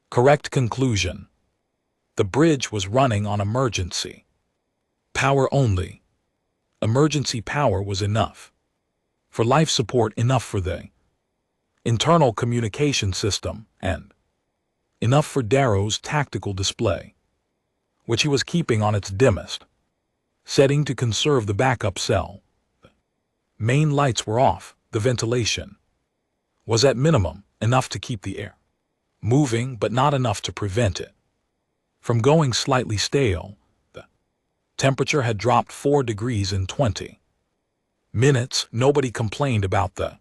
A: correct conclusion. The bridge was running on emergency power only. Emergency power was enough for life support, enough for the internal communication system, and enough for Darrow's tactical display, which he was keeping on its dimmest setting to conserve the backup cell. Main lights were off. The ventilation was at minimum, enough to keep the air moving, but not enough to prevent it from going slightly stale. The temperature had dropped 4 degrees in 20 minutes. Nobody complained about the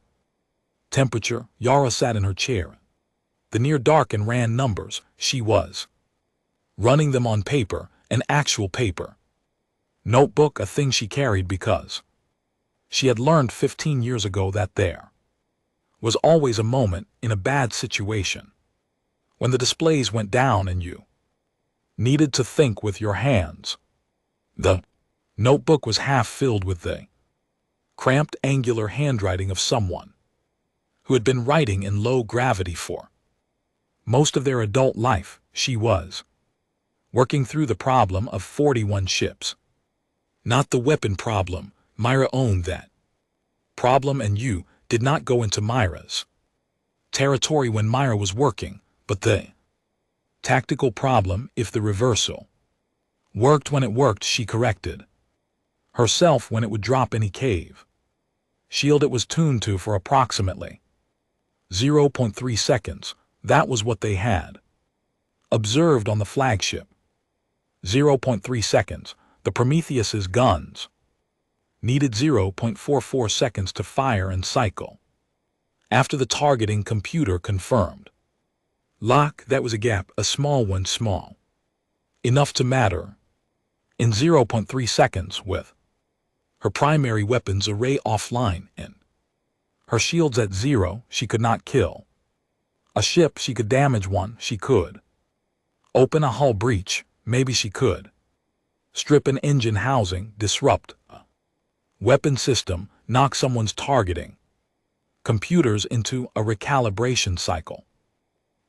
A: temperature. Yara sat in her chair. The near dark and ran numbers. She was running them on paper, an actual paper notebook, a thing she carried because she had learned 15 years ago that there was always a moment in a bad situation when the displays went down and you needed to think with your hands. The notebook was half filled with the cramped, angular handwriting of someone who had been writing in low gravity for most of their adult life. She was working through the problem of 41 ships. Not the weapon problem. Myra owned that problem, and you did not go into Myra's territory when Myra was working, but the tactical problem, if the reversal worked when it worked, she corrected herself when it would drop any cave shield it was tuned to for approximately 0.3 seconds. That was what they had observed on the flagship. 0.3 seconds. The Prometheus's guns needed 0.44 seconds to fire and cycle. After the targeting computer confirmed lock, that was a gap, a small one, small enough to matter. In 0.3 seconds, with her primary weapons array offline and her shields at 0, she could not kill a ship. She could damage one. She could open a hull breach. Maybe she could strip an engine housing, disrupt a weapon system, knock someone's targeting computers into a recalibration cycle.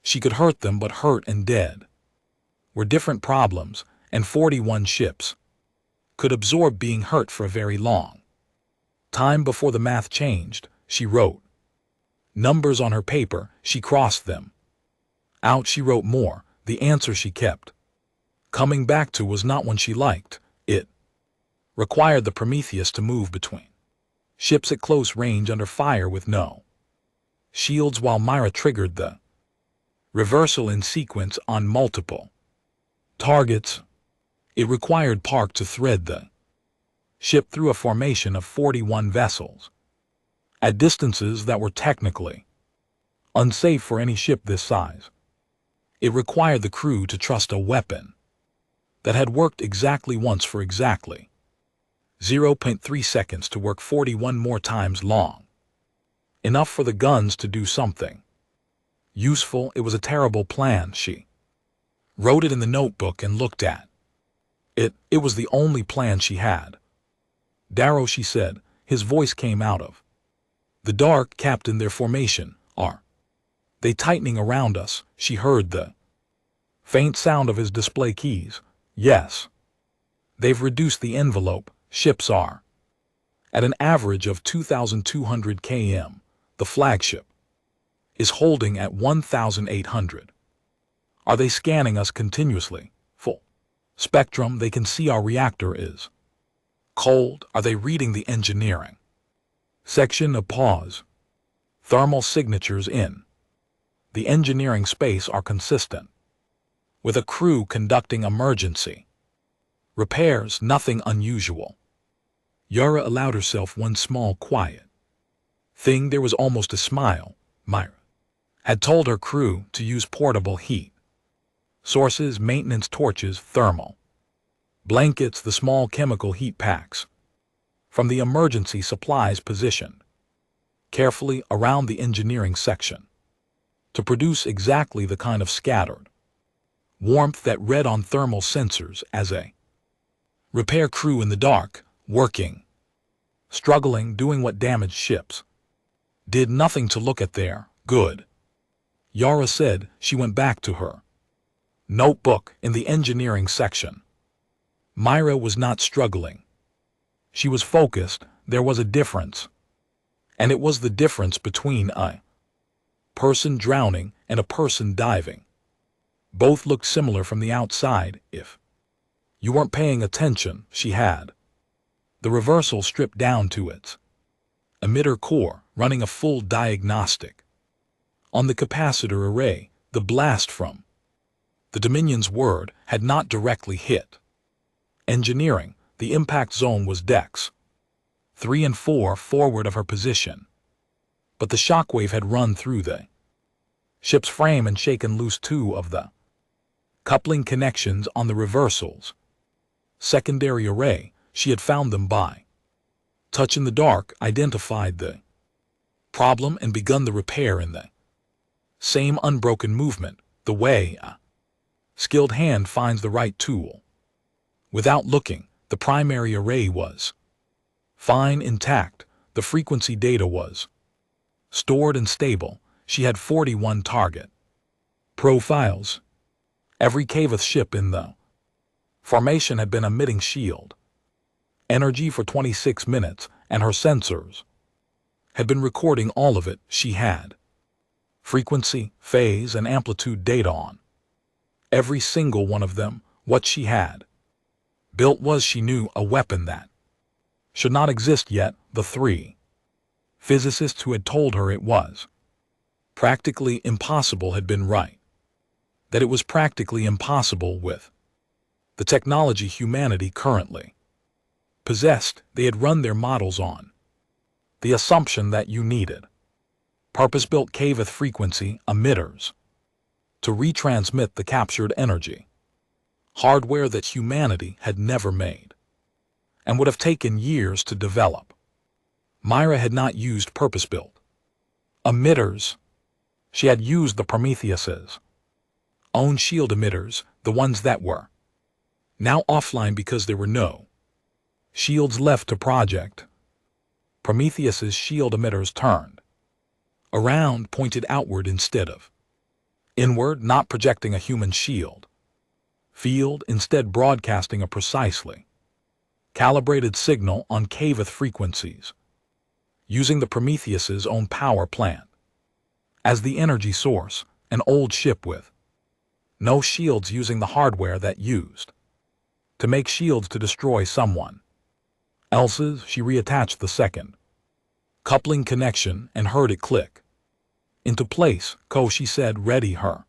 A: She could hurt them, but hurt and dead were different problems, and 41 ships could absorb being hurt for a very long time before the math changed. She wrote numbers on her paper. She crossed them out. She wrote more. The answer she kept coming back to was not one she liked. It required the Prometheus to move between ships at close range under fire with no shields while Myra triggered the reversal in sequence on multiple targets. It required Park to thread the ship through a formation of 41 vessels at distances that were technically unsafe for any ship this size. It required the crew to trust a weapon that had worked exactly once for exactly 0.3 seconds to work 41 more times long. Enough for the guns to do something useful. It was a terrible plan. She wrote it in the notebook and looked at It was the only plan she had. Darrow, she said, his voice came out of the dark. Captain, their formation, are they tightening around us? She heard the faint sound of his display keys. Yes. They've reduced the envelope. Ships are at an average of 2,200 km. The flagship is holding at 1,800. Are they scanning us continuously? Full spectrum. They can see our reactor is cold. Are they reading the engineering section? A pause. Thermal signatures in the engineering space are consistent with a crew conducting emergency repairs. Nothing unusual. Yara allowed herself one small quiet thing. There was almost a smile. Myra had told her crew to use portable heat sources, maintenance torches, thermal blankets, the small chemical heat packs from the emergency supplies positioned carefully around the engineering section to produce exactly the kind of scattered warmth that read on thermal sensors as a repair crew in the dark, working, struggling, doing what damaged ships did. Nothing to look at there. Good, Yara said. She went back to her notebook in the engineering section. Myra was not struggling. She was focused. There was a difference. And it was the difference between a person drowning and a person diving. Both looked similar from the outside. If you weren't paying attention, she had the reversal stripped down to its emitter core, running a full diagnostic on the capacitor array. The blast from the Dominion's word had not directly hit engineering. The impact zone was decks 3 and 4 forward of her position, but the shockwave had run through the ship's frame and shaken loose 2 of the coupling connections on the reversal's secondary array. She had found them by touch in the dark, identified the problem, and begun the repair in the same unbroken movement, the way a skilled hand finds the right tool. Without looking, the primary array was fine, intact. The frequency data was stored and stable. She had 41 target profiles. Every Kavath ship in the formation had been emitting shield energy for 26 minutes, and her sensors had been recording all of it. She had frequency, phase, and amplitude data on every single one of them. What she had built was, she knew, a weapon that should not exist yet. The 3 physicists who had told her it was practically impossible had been right. That it was practically impossible with the technology humanity currently possessed. They had run their models on the assumption that you needed purpose-built Kavath frequency emitters to retransmit the captured energy, hardware that humanity had never made and would have taken years to develop. Myra had not used purpose-built emitters. She had used the Prometheus's own shield emitters, the ones that were now offline because there were no shields left to project. Prometheus's shield emitters turned around, pointed outward instead of inward, not projecting a human shield field, instead broadcasting a precisely calibrated signal on Kavath frequencies, using the Prometheus's own power plant as the energy source. An old ship with no shields, using the hardware that used to make shields to destroy someone else's. She reattached the second coupling connection and heard it click into place. Ko, she said. Ready, her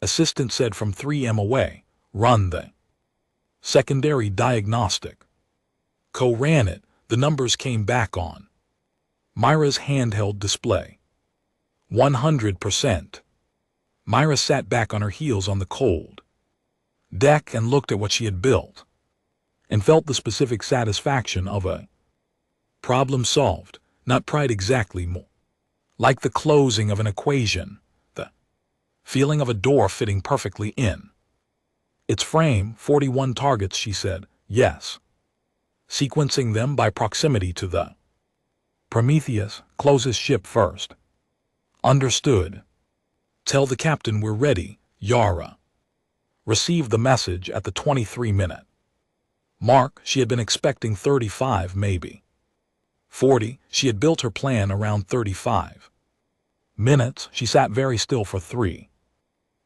A: assistant said from 3M away. Run the secondary diagnostic. Ko ran it. The numbers came back on Myra's handheld display. 100%. Myra sat back on her heels on the cold deck and looked at what she had built and felt the specific satisfaction of a problem solved. Not pride exactly, more like the closing of an equation, the feeling of a door fitting perfectly in Its frame, 41 targets, she said. Yes. Sequencing them by proximity to the Prometheus, closest ship first. Understood. Tell the captain we're ready, Yara. Received the message at the 23-minute mark. She had been expecting 35, maybe 40. She had built her plan around 35 minutes. She sat very still for 3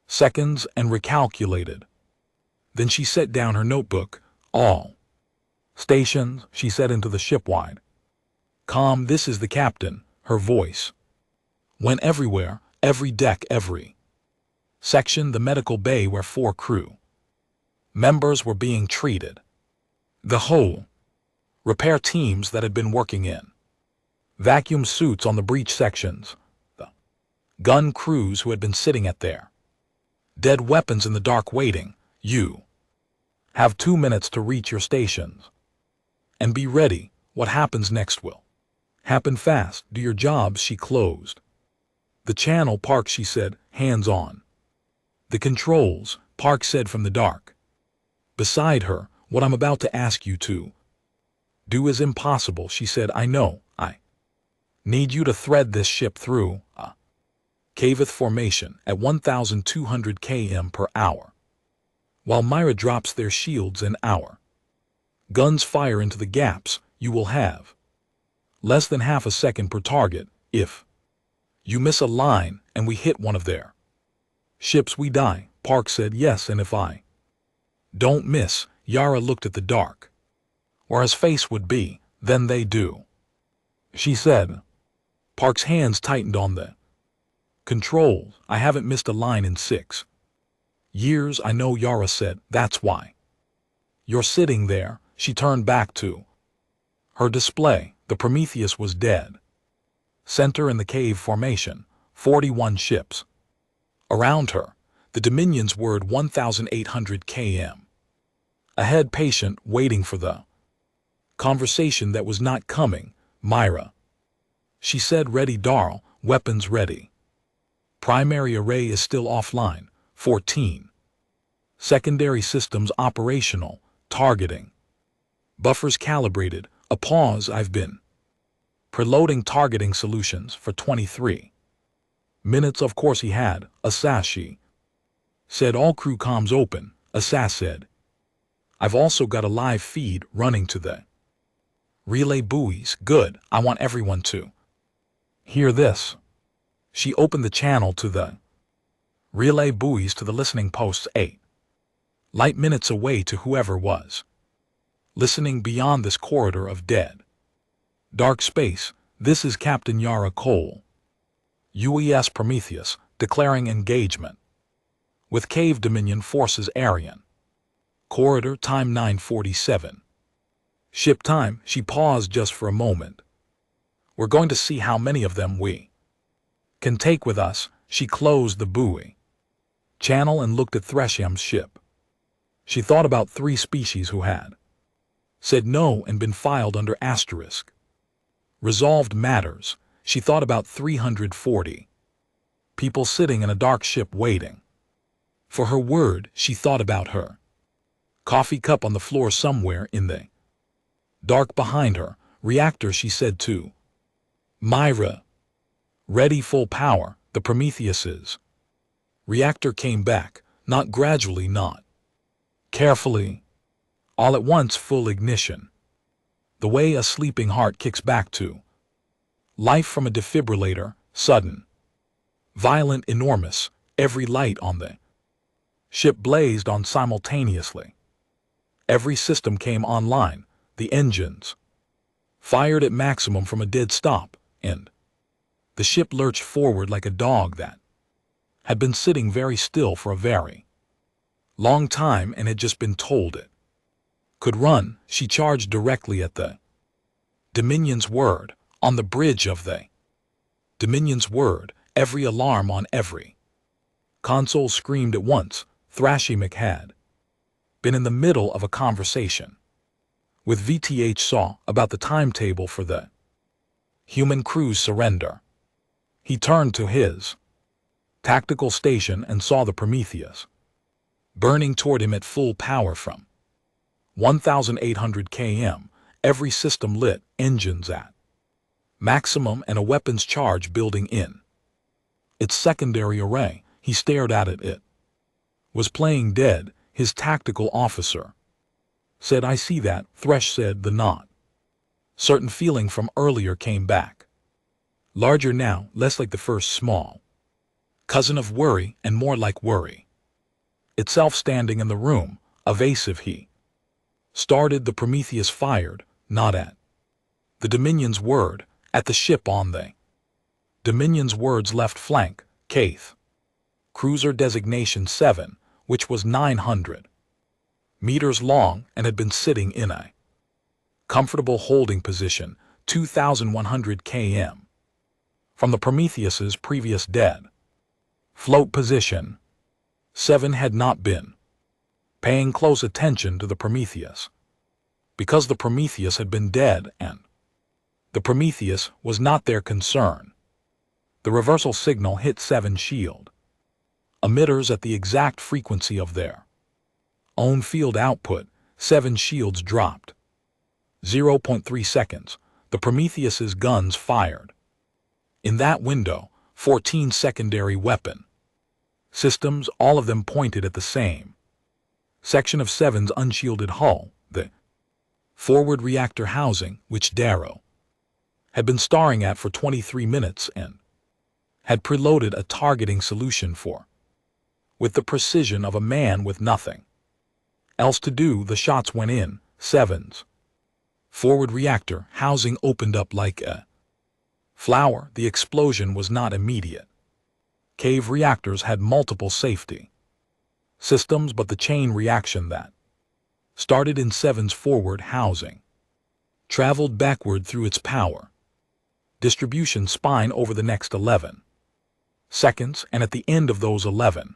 A: seconds and recalculated. Then she set down her notebook. All stations, she said into the shipwide comm. This is the captain. Her voice went everywhere, every deck, every section, the medical bay where 4 crew members were being treated, the whole repair teams that had been working in vacuum suits on the breach sections, the gun crews who had been sitting at their dead weapons in the dark waiting. You have 2 minutes to reach your stations and be ready. What happens next will happen fast. Do your jobs. She closed the channel. Park, she said, hands on the controls. Park said from the dark beside her, what I'm about to ask you to do is impossible. She said, I know. I need you to thread this ship through a caveth formation at 1,200 km per hour while Myra drops their shields and our guns fire into the gaps. You will have less than half a second per target. If you miss a line and we hit one of their ships, we die. Park said, yes, and if I don't miss, Yara looked at the dark where his face would be, then they do, she said. Park's hands tightened on the controls. I haven't missed a line in 6 years. I know, Yara said. That's why you're sitting there. She turned back to her display. The Prometheus was dead center in the cave formation, 41 ships around her. The Dominions were at 1,800 km ahead, patient, waiting for the conversation that was not coming. Myra, she said, ready, Darl, weapons ready. Primary array is still offline. 14. Secondary systems operational. Targeting buffers calibrated. A pause. I've been preloading targeting solutions for 23 minutes. Of course he had. Assas, she said. All crew comms open. Assas said, I've also got a live feed running to the relay buoys. Good. I want everyone to hear this. She opened the channel to the relay buoys to the listening posts 8 light minutes away to whoever was listening beyond this corridor of dead dark space. This is Captain Yara Cole, UES Prometheus, declaring engagement with Cave Dominion Forces Aryan. Corridor time 9:47. Ship time. She paused just for a moment. We're going to see how many of them we can take with us. She closed the buoy channel and looked at Thresham's ship. She thought about 3 species who had said no and been filed under asterisk resolved matters. She thought about 340 people sitting in a dark ship waiting for her word. She thought about her coffee cup on the floor somewhere in the dark behind her. Reactor, she said to Myra. Ready, full power. The Prometheus's reactor came back, not gradually, not carefully, all at once, full ignition. The way a sleeping heart kicks back to life from a defibrillator, sudden, violent, enormous. Every light on the ship blazed on simultaneously. Every system came online. The engines fired at maximum from a dead stop, and the ship lurched forward like a dog that had been sitting very still for a very long time and had just been told it could run. She charged directly at the Dominion's word. On the bridge of the Dominion's word, every alarm on every console screamed at once. Thrashimek had been in the middle of a conversation with VTH Saw about the timetable for the human crew's surrender. He turned to his tactical station and saw the Prometheus burning toward him at full power from 1,800 km, every system lit, engines at maximum and a weapons charge building in its secondary array. He stared at it. It was playing dead. His tactical officer said, "I see that." Thresh said the not certain feeling from earlier came back. Larger now, less like the first small cousin of worry and more like worry itself standing in the room, evasive. He started. The Prometheus fired, not at the Dominion's word, at the ship on the Dominion's word's left flank, Kaith. Cruiser designation 7, which was 900 meters long and had been sitting in a comfortable holding position, 2,100 km from the Prometheus's previous dead float position. 7 had not been paying close attention to the Prometheus because the Prometheus had been dead and the Prometheus was not their concern. The reversal signal hit 7's shield emitters at the exact frequency of their own field output. 7 shields dropped. 0.3 seconds. The Prometheus's guns fired. In that window, 14 secondary weapon systems, all of them pointed at the same section of 7's unshielded hull, the forward reactor housing, which Darrow had been staring at for 23 minutes and had preloaded a targeting solution for. With the precision of a man with nothing else to do, the shots went in. 7's forward reactor housing opened up like a flower. The explosion was not immediate. Cave reactors had multiple safety systems, but the chain reaction that started in 7's forward housing traveled backward through its power distribution spine over the next 11 seconds, and at the end of those 11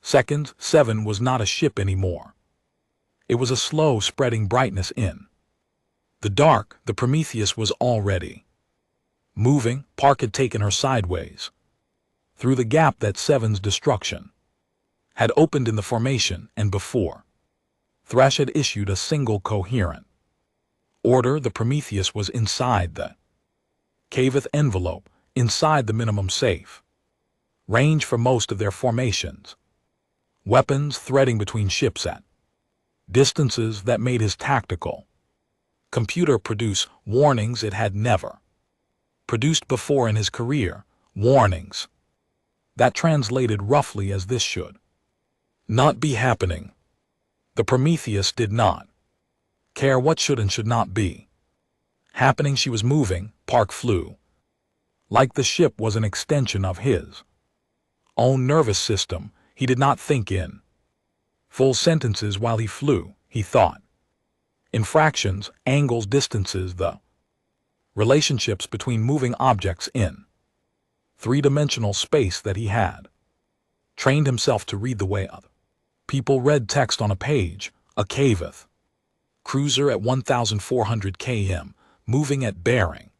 A: seconds, 7 was not a ship anymore. It was a slow spreading brightness in the dark. The Prometheus was already moving. Park had taken her sideways through the gap that 7's destruction had opened in the formation, and before Thresh had issued a single coherent order, the Prometheus was inside the Caveth envelope, inside the minimum safe range for most of their formations. Weapons threading between ships at distances that made his tactical computer produce warnings it had never produced before in his career. Warnings that translated roughly as this should not be happening. The Prometheus did not care what should and should not be happening. She was moving. Park flew like the ship was an extension of his own nervous system. He did not think in full sentences while he flew. He thought in fractions, angles, distances, the relationships between moving objects in three-dimensional space that he had trained himself to read the way other people read text on a page. A Caveth cruiser at 1,400 km, moving at bearing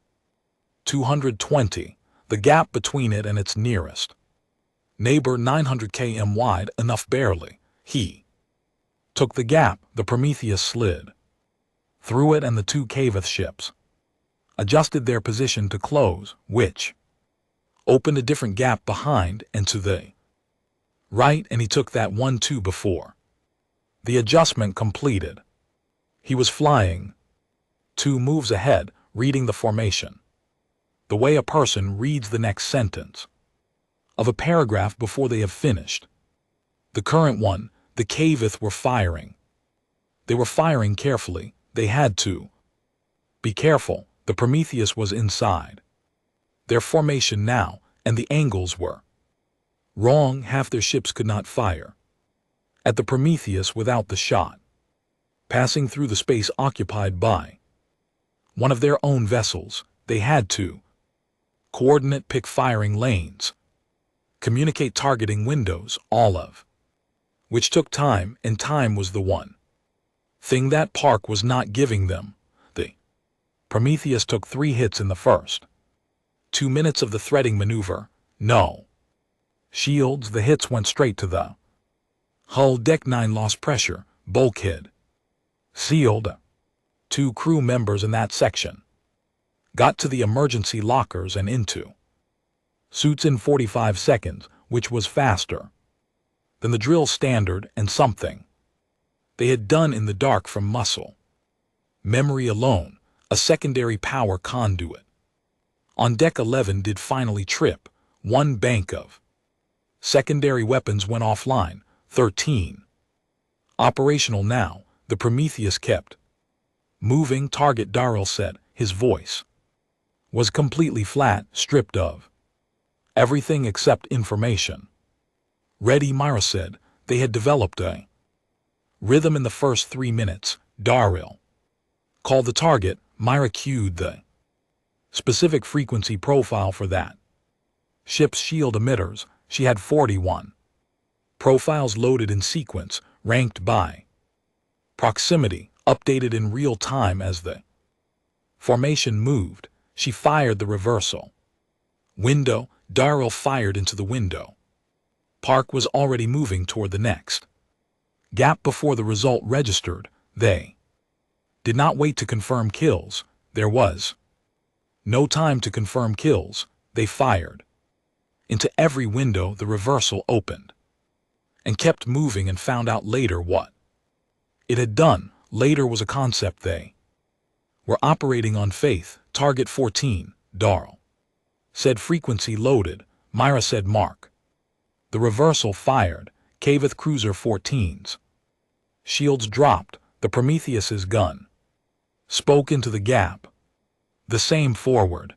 A: 220, the gap between it and its nearest neighbor 900 km wide, enough barely. He took the gap. The Prometheus slid through it, and the two Caveth ships adjusted their position to close, which opened a different gap behind and to the right, and he took that one too before the adjustment completed. He was flying 2 moves ahead, reading the formation the way a person reads the next sentence of a paragraph before they have finished. The current one, the Caveth were firing. They were firing carefully. They had to be careful. The Prometheus was inside their formation now, and the angles were wrong. Half their ships could not fire at the Prometheus without the shot passing through the space occupied by one of their own vessels. They had to coordinate, pick firing lanes, communicate targeting windows, all of which took time, and time was the one thing that Park was not giving them. The Prometheus took 3 hits in the first 2 minutes of the threading maneuver. No shields. The hits went straight to the Hull Deck 9 lost pressure, bulkhead. Sealed. 2 crew members in that section. Got to the emergency lockers and into suits in 45 seconds, which was faster than the drill standard and something they had done in the dark from muscle memory alone, a secondary power conduit. On deck 11 did finally trip, one bank of secondary weapons went offline, 13. Operational now, the Prometheus kept moving. Target Darrell said, his voice was completely flat, stripped of everything except information. Ready, Myra said. They had developed a rhythm in the first 3 minutes. Darrell called the target. Myra cued the specific frequency profile for that ship's shield emitters. She had 41 profiles loaded in sequence, ranked by proximity, updated in real time as the formation moved. She fired the reversal window. Darrell fired into the window. Park was already moving toward the next gap before the result registered. They did not wait to confirm kills. There was no time to confirm kills. They fired into every window the reversal opened and kept moving, and found out later what it had done. Later was a concept they were operating on. Faith. Target 14, Darrell said. Frequency loaded. Myra said, mark. The reversal fired. Cavith Cruiser 14's shields dropped. The Prometheus's gun spoke into the gap. The same forward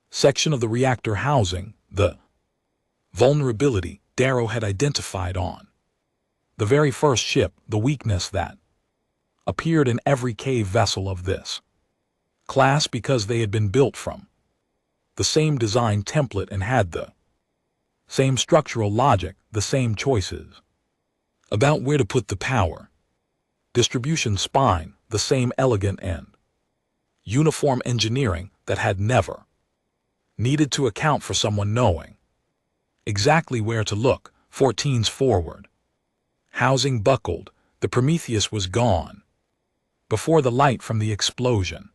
A: section of the reactor housing, the vulnerability Darrow had identified on the very first ship, the weakness that appeared in every cave vessel of this class because they had been built from the same design template and had the same structural logic, the same choices about where to put the power distribution spine, the same elegant and uniform engineering that had never needed to account for someone knowing exactly where to look. 14's forward housing buckled. The Prometheus was gone before the light from the explosion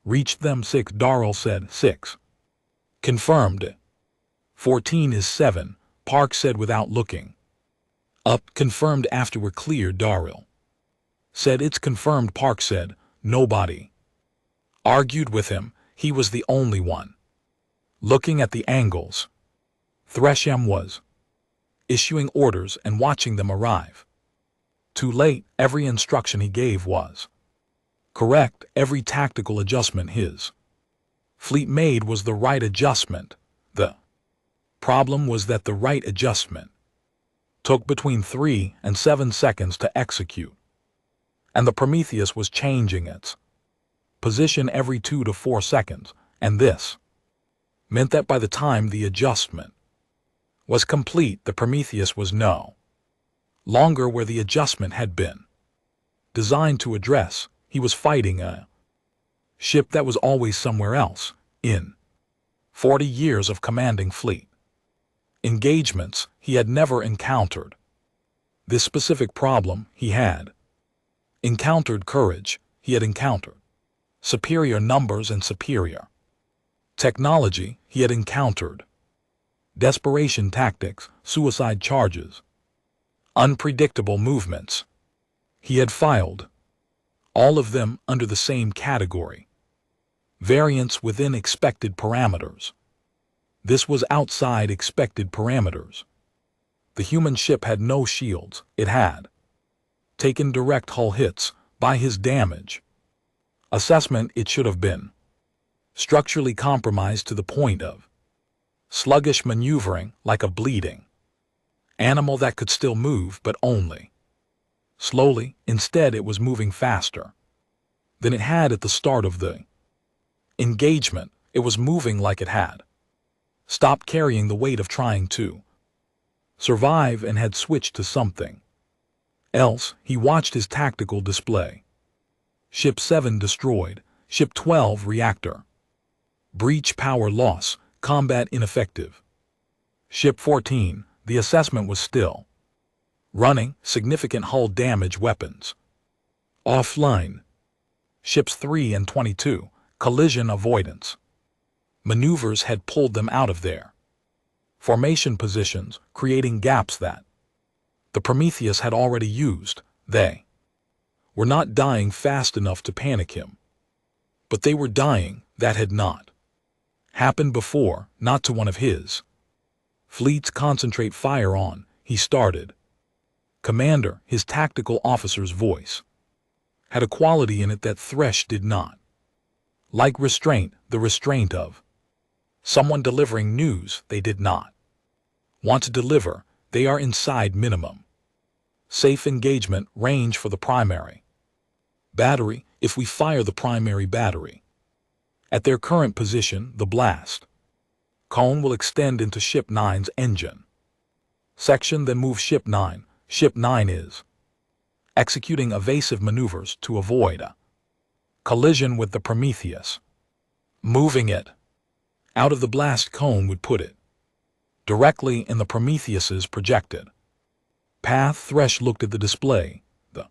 A: reached them. 6, Darrell said. 6. Confirmed. 14 is 7, Park said without looking up. Confirmed after we're clear, Darrell said. It's confirmed, Park said. Nobody argued with him. He was the only one looking at the angles. Thresham was issuing orders and watching them arrive. Too late. Every instruction he gave was correct. Every tactical adjustment his fleet made was the right adjustment. The problem was that the right adjustment took between 3 and 7 seconds to execute, and the Prometheus was changing its position every 2 to 4 seconds, and this meant that by the time the adjustment was complete, the Prometheus was no longer where the adjustment had been designed to address. He was fighting a ship that was always somewhere else. In 40 years of commanding fleet engagements, he had never encountered this specific problem. He had encountered courage. He had encountered superior numbers and superior technology. He had encountered desperation tactics, suicide charges, unpredictable movements. He had filed all of them under the same category: variance within expected parameters. This was outside expected parameters. The human ship had no shields. It had taken direct hull hits. By his damage assessment, it should have been structurally compromised to the point of sluggish maneuvering, like a bleeding animal that could still move but only slowly. Instead, it was moving faster than it had at the start of the engagement. It was moving like it had stopped carrying the weight of trying to survive and had switched to something else. He watched his tactical display. Ship 7 destroyed. Ship 12 reactor breach, power loss, combat ineffective. Ship 14, the assessment was still Running, significant hull damage weapons. Offline. Ships 3 and 22, collision avoidance. Maneuvers had pulled them out of there. Formation positions, creating gaps that the Prometheus had already used. They were not dying fast enough to panic him. But they were dying. That had not happened before, not to one of his fleets. Concentrate fire on, he started. Commander, his tactical officer's voice had a quality in it that Thresh did not. Like restraint, the restraint of someone delivering news they did not want to deliver. They are inside minimum safe engagement range for the primary battery. If we fire the primary battery at their current position, the blast cone will extend into Ship 9's engine section, then move Ship 9. Ship 9 is executing evasive maneuvers to avoid a collision with the Prometheus. Moving it out of the blast cone would put it directly in the Prometheus's projected path. Thresh looked at the display. The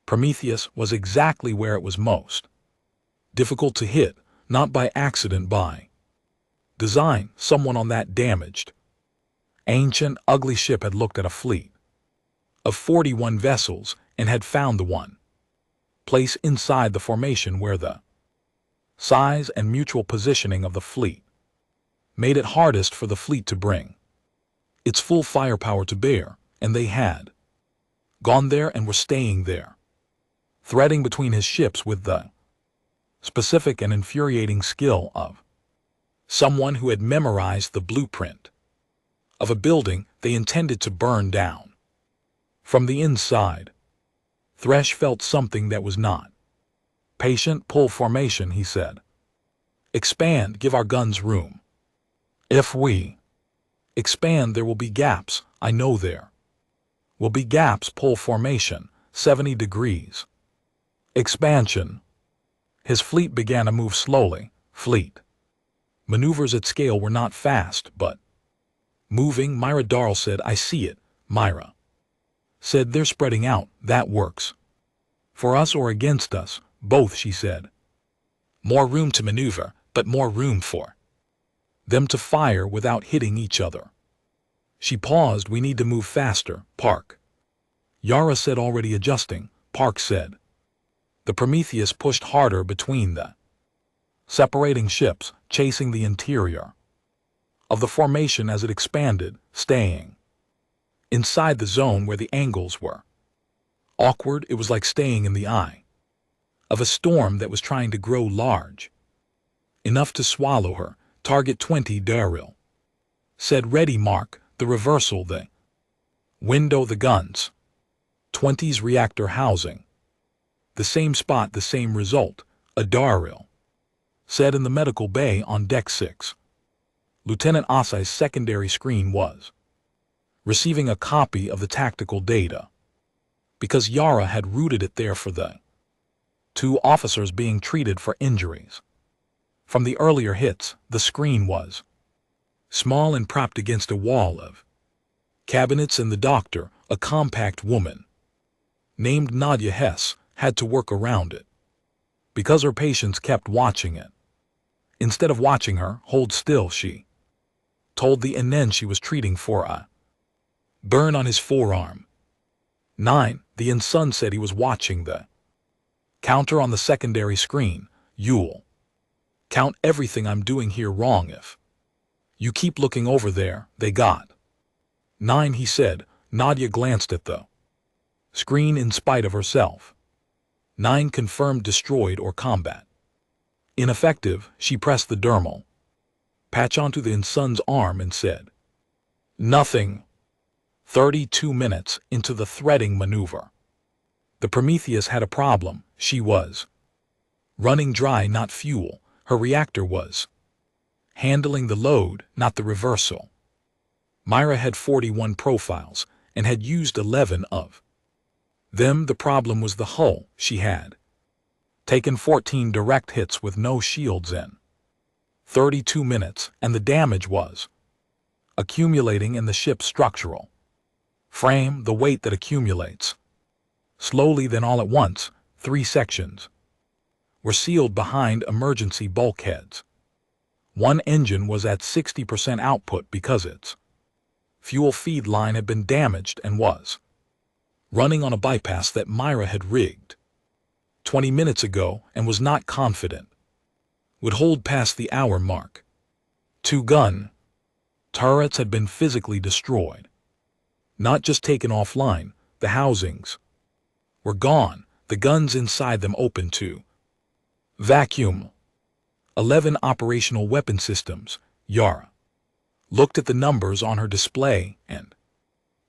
A: Prometheus was exactly where it was most difficult to hit, not by accident, by design. Someone on that damaged, ancient, ugly ship had looked at a fleet of 41 vessels and had found the one place inside the formation where the size and mutual positioning of the fleet made it hardest for the fleet to bring its full firepower to bear, and they had gone there and were staying there, threading between his ships with the specific and infuriating skill of someone who had memorized the blueprint of a building they intended to burn down. From the inside, Thresh felt something that was not patient. Pull formation, he said. Expand, give our guns room. If we expand, there will be gaps. I know there will be gaps. Pull formation, 70 degrees. Expansion. His fleet began to move slowly. Fleet maneuvers at scale were not fast, but moving. Myra Darl said, I see it. Myra said, they're spreading out. That works. For us or against us? Both, she said. More room to maneuver, but more room for them to fire without hitting each other. She paused. We need to move faster, Park. Yara said, already adjusting. Park said. The Prometheus pushed harder between the separating ships, chasing the interior of the formation as it expanded, staying inside the zone where the angles were awkward. It was like staying in the eye of a storm that was trying to grow large enough to swallow her. Target 20, Daryl said. Ready, Mark. The reversal, the window, the guns. 20's reactor housing. The same spot, the same result, Daryl said. In the medical bay on deck 6. Lieutenant Asai's secondary screen was receiving a copy of the tactical data, because Yara had routed it there for the 2 officers being treated for injuries from the earlier hits. The screen was small and propped against a wall of cabinets, and the doctor, a compact woman named Nadia Hess, had to work around it because her patients kept watching it. Instead of watching her, hold still, she told the NN she was treating for a burn on his forearm. 9. The Insun said he was watching the counter on the secondary screen. You'll count everything I'm doing here wrong if you keep looking over there. They got 9, he said. Nadia glanced at the screen in spite of herself. 9 confirmed destroyed or combat ineffective. She pressed the dermal patch onto the Insun's arm and said, nothing. 32 minutes into the threading maneuver, the Prometheus had a problem. She was running dry, not fuel. Her reactor was handling the load, not the reversal. Myra had 41 profiles and had used 11 of them. The problem was the hull. She had taken 14 direct hits with no shields in 32 minutes, and the damage was accumulating in the ship's structural Frame, the weight that accumulates. Slowly, then all at once, 3 sections were sealed behind emergency bulkheads. One engine was at 60% output because its fuel feed line had been damaged and was running on a bypass that Myra had rigged 20 minutes ago and was not confident would hold past the hour mark. 2 gun turrets had been physically destroyed. Not just taken offline, the housings were gone, the guns inside them open to vacuum. 11 operational weapon systems. Yara looked at the numbers on her display and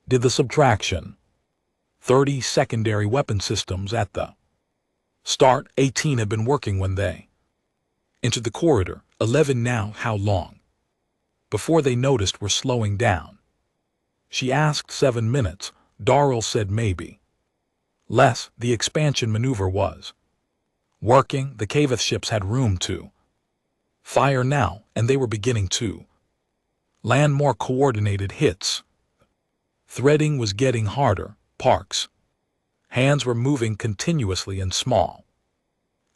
A: did the subtraction. 30 secondary weapon systems at the start. 18 had been working when they entered the corridor. 11 now. How long before they noticed were slowing down? She asked. 7 minutes. Darrell said maybe less. The expansion maneuver was working. The Caveth ships had room to fire now, and they were beginning to land more coordinated hits. Threading was getting harder. Parks' hands were moving continuously in small,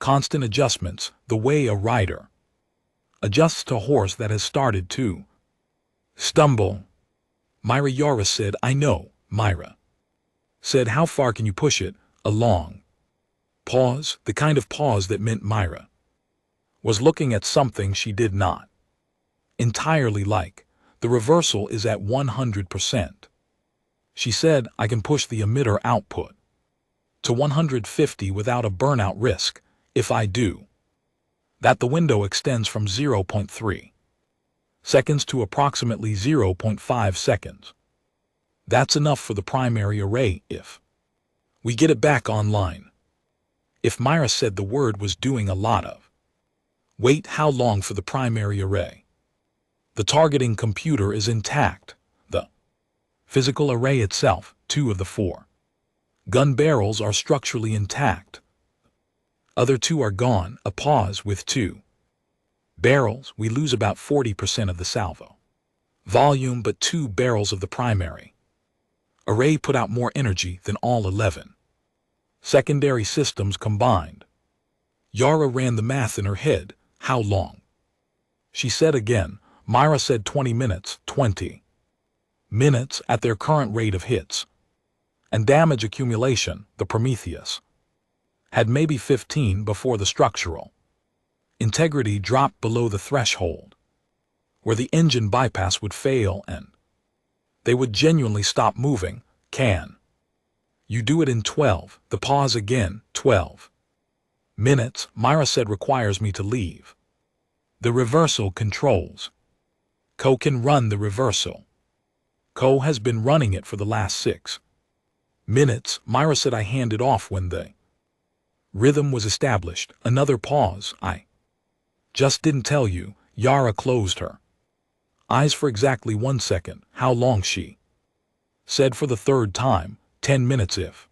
A: constant adjustments, the way a rider adjusts to a horse that has started to stumble. Myra. Yara said, I know. Myra said, how far can you push it? A long pause, the kind of pause that meant Myra was looking at something she did not entirely like. The reversal is at 100%. She said, I can push the emitter output to 150 without a burnout risk. If I do that, the window extends from 0.3 seconds to approximately 0.5 seconds. That's enough for the primary array if we get it back online. If Myra said the word was doing a lot of wait, how long for the primary array? The targeting computer is intact. The physical array itself, 2 of the 4 gun barrels are structurally intact. Other 2 are gone. A pause. With 2 barrels, we lose about 40% of the salvo volume, but 2 barrels of the primary array put out more energy than all 11 secondary systems combined. Yara ran the math in her head. How long? She said again. Myra said 20 minutes. 20 minutes at their current rate of hits and damage accumulation. The Prometheus had maybe 15 before the structural integrity dropped below the threshold where the engine bypass would fail and they would genuinely stop moving. Can you do it in 12? The pause again. 12 minutes, Myra said, requires me to leave the reversal controls. Co can run the reversal. Co has been running it for the last 6 minutes. Myra said, I handed off when the rhythm was established. Another pause. I just didn't tell you. Yara closed her eyes for exactly 1 second. How long? She said for the 3rd time. 10 minutes if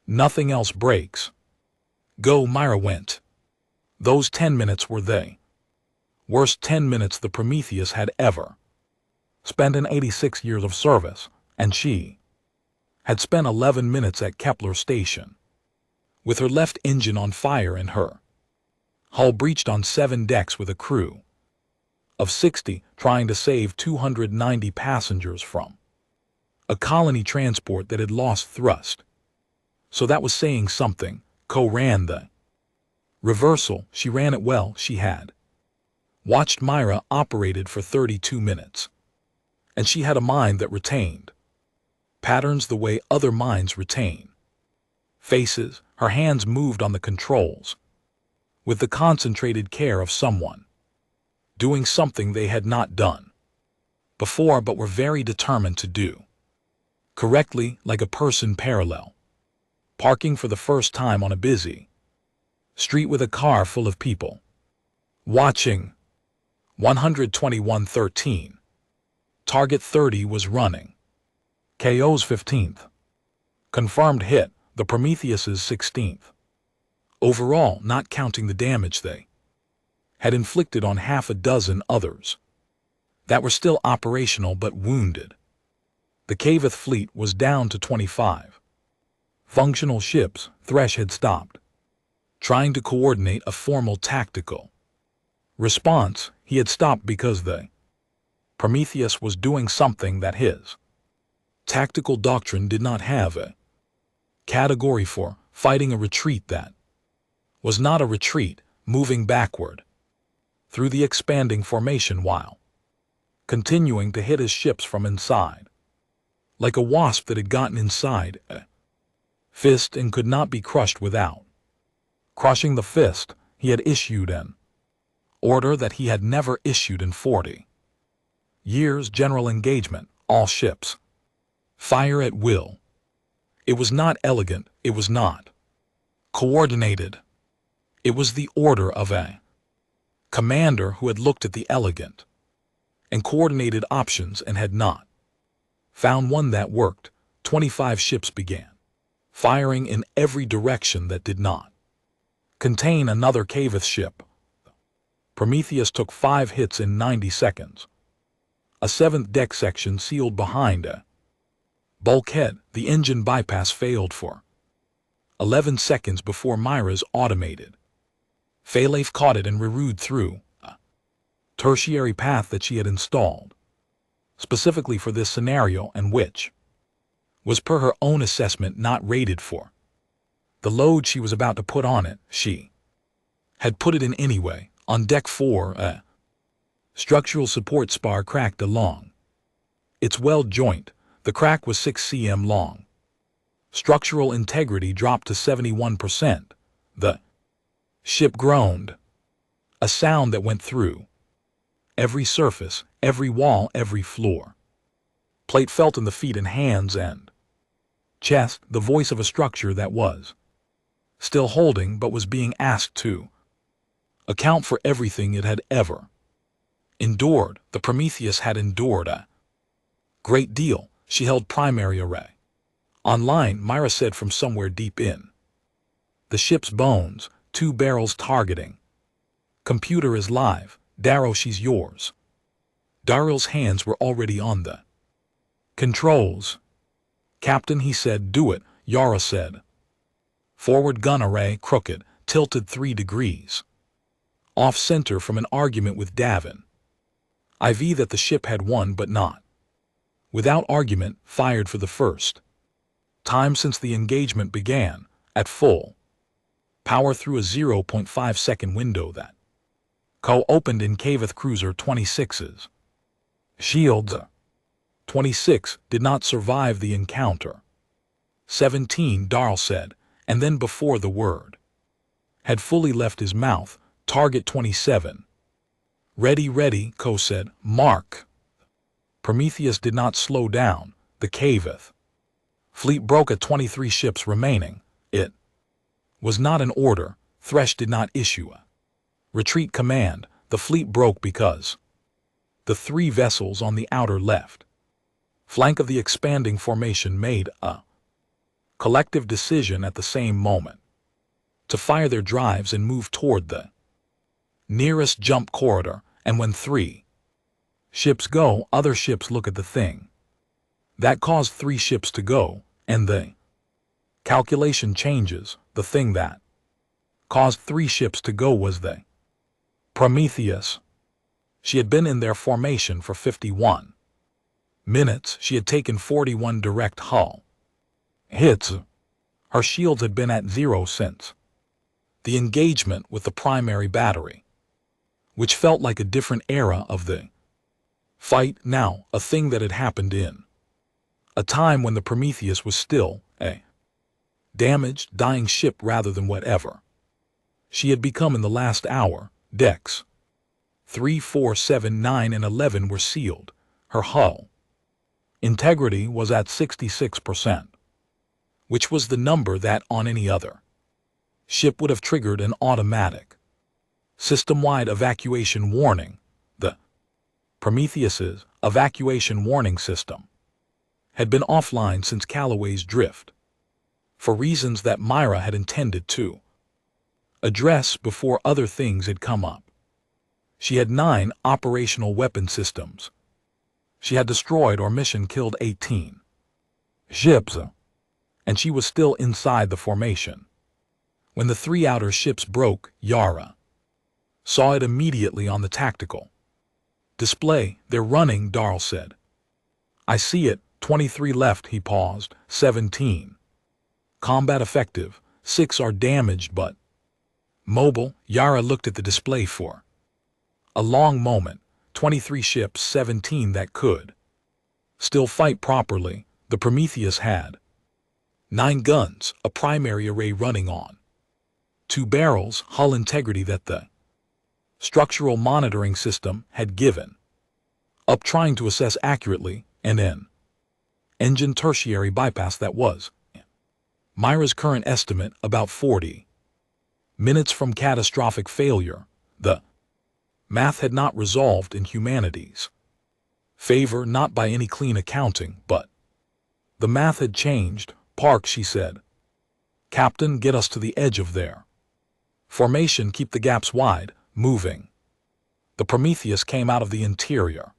A: nothing else breaks. Go. Myra went. Those 10 minutes were the worst 10 minutes the Prometheus had ever spent in 86 years of service, and she had spent 11 minutes at Kepler Station with her left engine on fire and her hull breached on 7 decks with a crew of 60 trying to save 290 passengers from a colony transport that had lost thrust. So that was saying something. Co ran the reversal. She ran it well. She had watched Myra operated for 32 minutes. And she had a mind that retained patterns the way other minds retain faces. Her hands moved on the controls with the concentrated care of someone doing something they had not done before but were very determined to do correctly, like a person parallel parking for the first time on a busy street with a car full of people watching. 121-13. Target 30 was running. KO's 15th. Confirmed hit, the Prometheus's 16th. Overall, not counting the damage they had inflicted on half a dozen others that were still operational but wounded. The Cavith fleet was down to 25. Functional ships. Thresh had stopped trying to coordinate a formal tactical response. He had stopped because the Prometheus was doing something that his tactical doctrine did not have a category for: fighting a retreat that was not a retreat, moving backward through the expanding formation while continuing to hit his ships from inside, like a wasp that had gotten inside a fist and could not be crushed without crushing the fist. He had issued an order that he had never issued in 40 years: general engagement, all ships. Fire at will. It was not elegant, it was not coordinated. It was the order of a commander who had looked at the elegant and coordinated options and had not found one that worked. 25 ships began firing in every direction that did not contain another Cavith ship. Prometheus took 5 hits in 90 seconds. A 7th deck section sealed behind a bulkhead. The engine bypass failed for 11 seconds before Myra's automated Phalaf caught it and rerouted through a tertiary path that she had installed specifically for this scenario, and which was, per her own assessment, not rated for the load she was about to put on it. She had put it in anyway. On deck 4, a structural support spar cracked along its weld joint. The crack was 6 cm long. Structural integrity dropped to 71%. The ship groaned, a sound that went through every surface, every wall, every floor. Plate felt in the feet and hands and chest, the voice of a structure that was still holding but was being asked to account for everything it had ever endured. The Prometheus had endured a great deal. She held primary array online, Myra said from somewhere deep in the ship's bones. 2 barrels targeting. Computer is live. Darrow, she's yours. Darrell's hands were already on the controls. Captain, he said. Do it, Yara said. Forward gun array crooked, tilted 3 degrees. Off center from an argument with Davin. IV that the ship had won but not without argument. Fired for the first time since the engagement began, at full power through a 0.5 second window that co-opened in Cavith Cruiser 26's shields. 26 did not survive the encounter. 17, Darl said, and then before the word had fully left his mouth, target 27. Ready, ready, Co said. Mark. Prometheus did not slow down. The Cavith fleet broke at 23 ships remaining. It was not an order. Thresh did not issue a retreat command. The fleet broke because the 3 vessels on the outer left flank of the expanding formation made a collective decision at the same moment to fire their drives and move toward the nearest jump corridor. And when 3 ships go, other ships look at the thing that caused 3 ships to go, and the calculation changes. The thing that caused 3 ships to go was the Prometheus. She had been in their formation for 51 minutes. She had taken 41 direct hull hits. Her shields had been at 0 since the engagement with the primary battery, which felt like a different era of the fight now, a thing that had happened in a time when the Prometheus was still a damaged, dying ship rather than whatever she had become in the last hour. Decks 3, 4, 7, 9, and 11 were sealed. Her hull integrity was at 66%, which was the number that on any other ship would have triggered an automatic system-wide evacuation warning. The Prometheus's evacuation warning system had been offline since Calloway's drift, for reasons that Myra had intended to address before other things had come up. She had 9 operational weapon systems. She had destroyed or mission killed 18 ships, and she was still inside the formation. When the 3 outer ships broke, Yara saw it immediately on the tactical display. They're running, Darl said. I see it. 23 left, he paused. 17. Combat effective. 6 are damaged but mobile. Yara looked at the display for a long moment. 23 ships, 17 that could still fight properly. The Prometheus had 9 guns, a primary array running on 2 barrels, hull integrity that the structural monitoring system had given up trying to assess accurately, and an engine tertiary bypass that was Myra's current estimate about 40 minutes from catastrophic failure. The math had not resolved in humanity's favor, not by any clean accounting, but the math had changed. Park, she said. Captain, get us to the edge of their formation, keep the gaps wide, moving. The Prometheus came out of the interior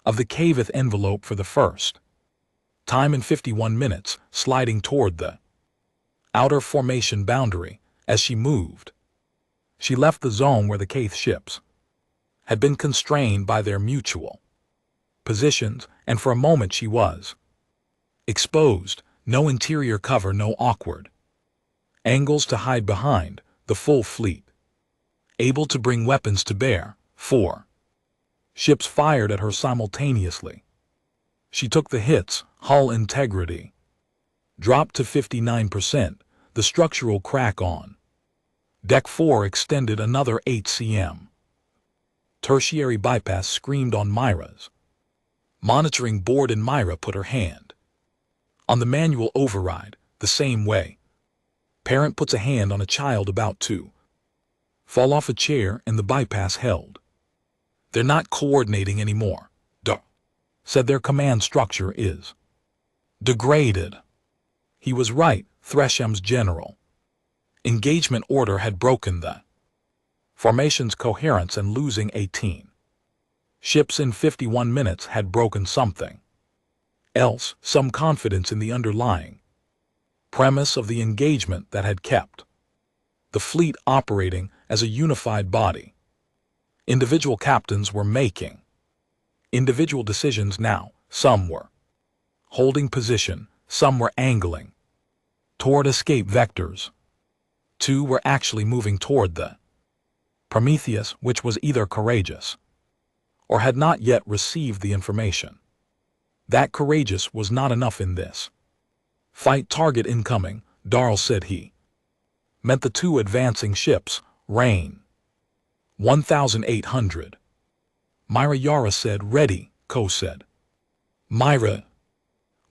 A: of the caveth envelope for the first time in 51 minutes, sliding toward the outer formation boundary. As she moved, she left the zone where the Caith ships had been constrained by their mutual positions, and for a moment she was exposed. No interior cover, no awkward angles to hide behind. The full fleet able to bring weapons to bear. 4 ships fired at her simultaneously. She took the hits. Hull integrity dropped to 59%. The structural crack on Deck 4 extended another 8 cm. Tertiary bypass screamed on Myra's monitoring board, and Myra put her hand on the manual override, the same way parent puts a hand on a child about to fall off a chair, and the bypass held. They're not coordinating anymore, said. Their command structure is degraded. He was right. Thresham's general engagement order had broken the formation's coherence, and losing 18 ships in 51 minutes had broken something else, some confidence in the underlying premise of the engagement that had kept the fleet operating as a unified body. Individual captains were making individual decisions now. Some were holding position, some were angling toward escape vectors. 2 were actually moving toward the Prometheus, which was either courageous or had not yet received the information. That courageous was not enough in this fight. Target incoming, Darl said. He meant the 2 advancing ships. Rain 1800. Myra. Yara said. Ready, Ko said. Myra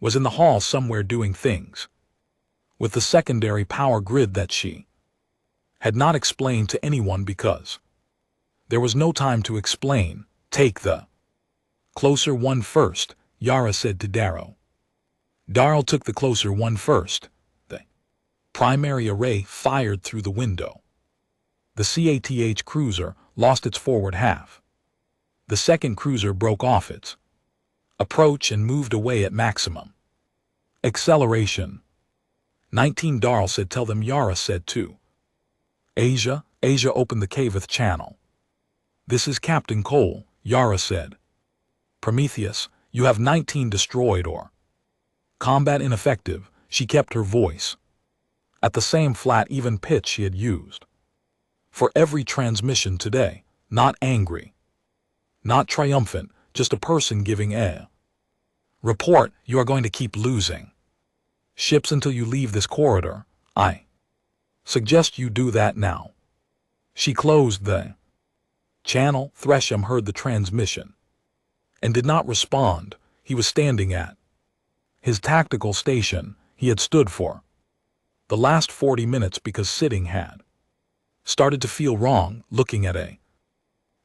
A: was in the hall somewhere doing things with the secondary power grid that she had not explained to anyone because there was no time to explain. Take the closer one first, Yara said to Darrow. Darrow took the closer one first. The primary array fired through the window. The CATH cruiser lost its forward half. The second cruiser broke off its approach and moved away at maximum acceleration. 19, Darl said. Tell them, Yara said to Asia. Asia opened the Caveth channel. This is Captain Cole, Yara said. Prometheus, you have 19 destroyed or combat ineffective. She kept her voice at the same flat, even pitch she had used for every transmission today. Not angry, not triumphant, just a person giving a report. You are going to keep losing ships until you leave this corridor. I suggest you do that now. She closed the channel. Thresham heard the transmission and did not respond. He was standing at his tactical station he had stood for the last 40 minutes because sitting had started to feel wrong, looking at a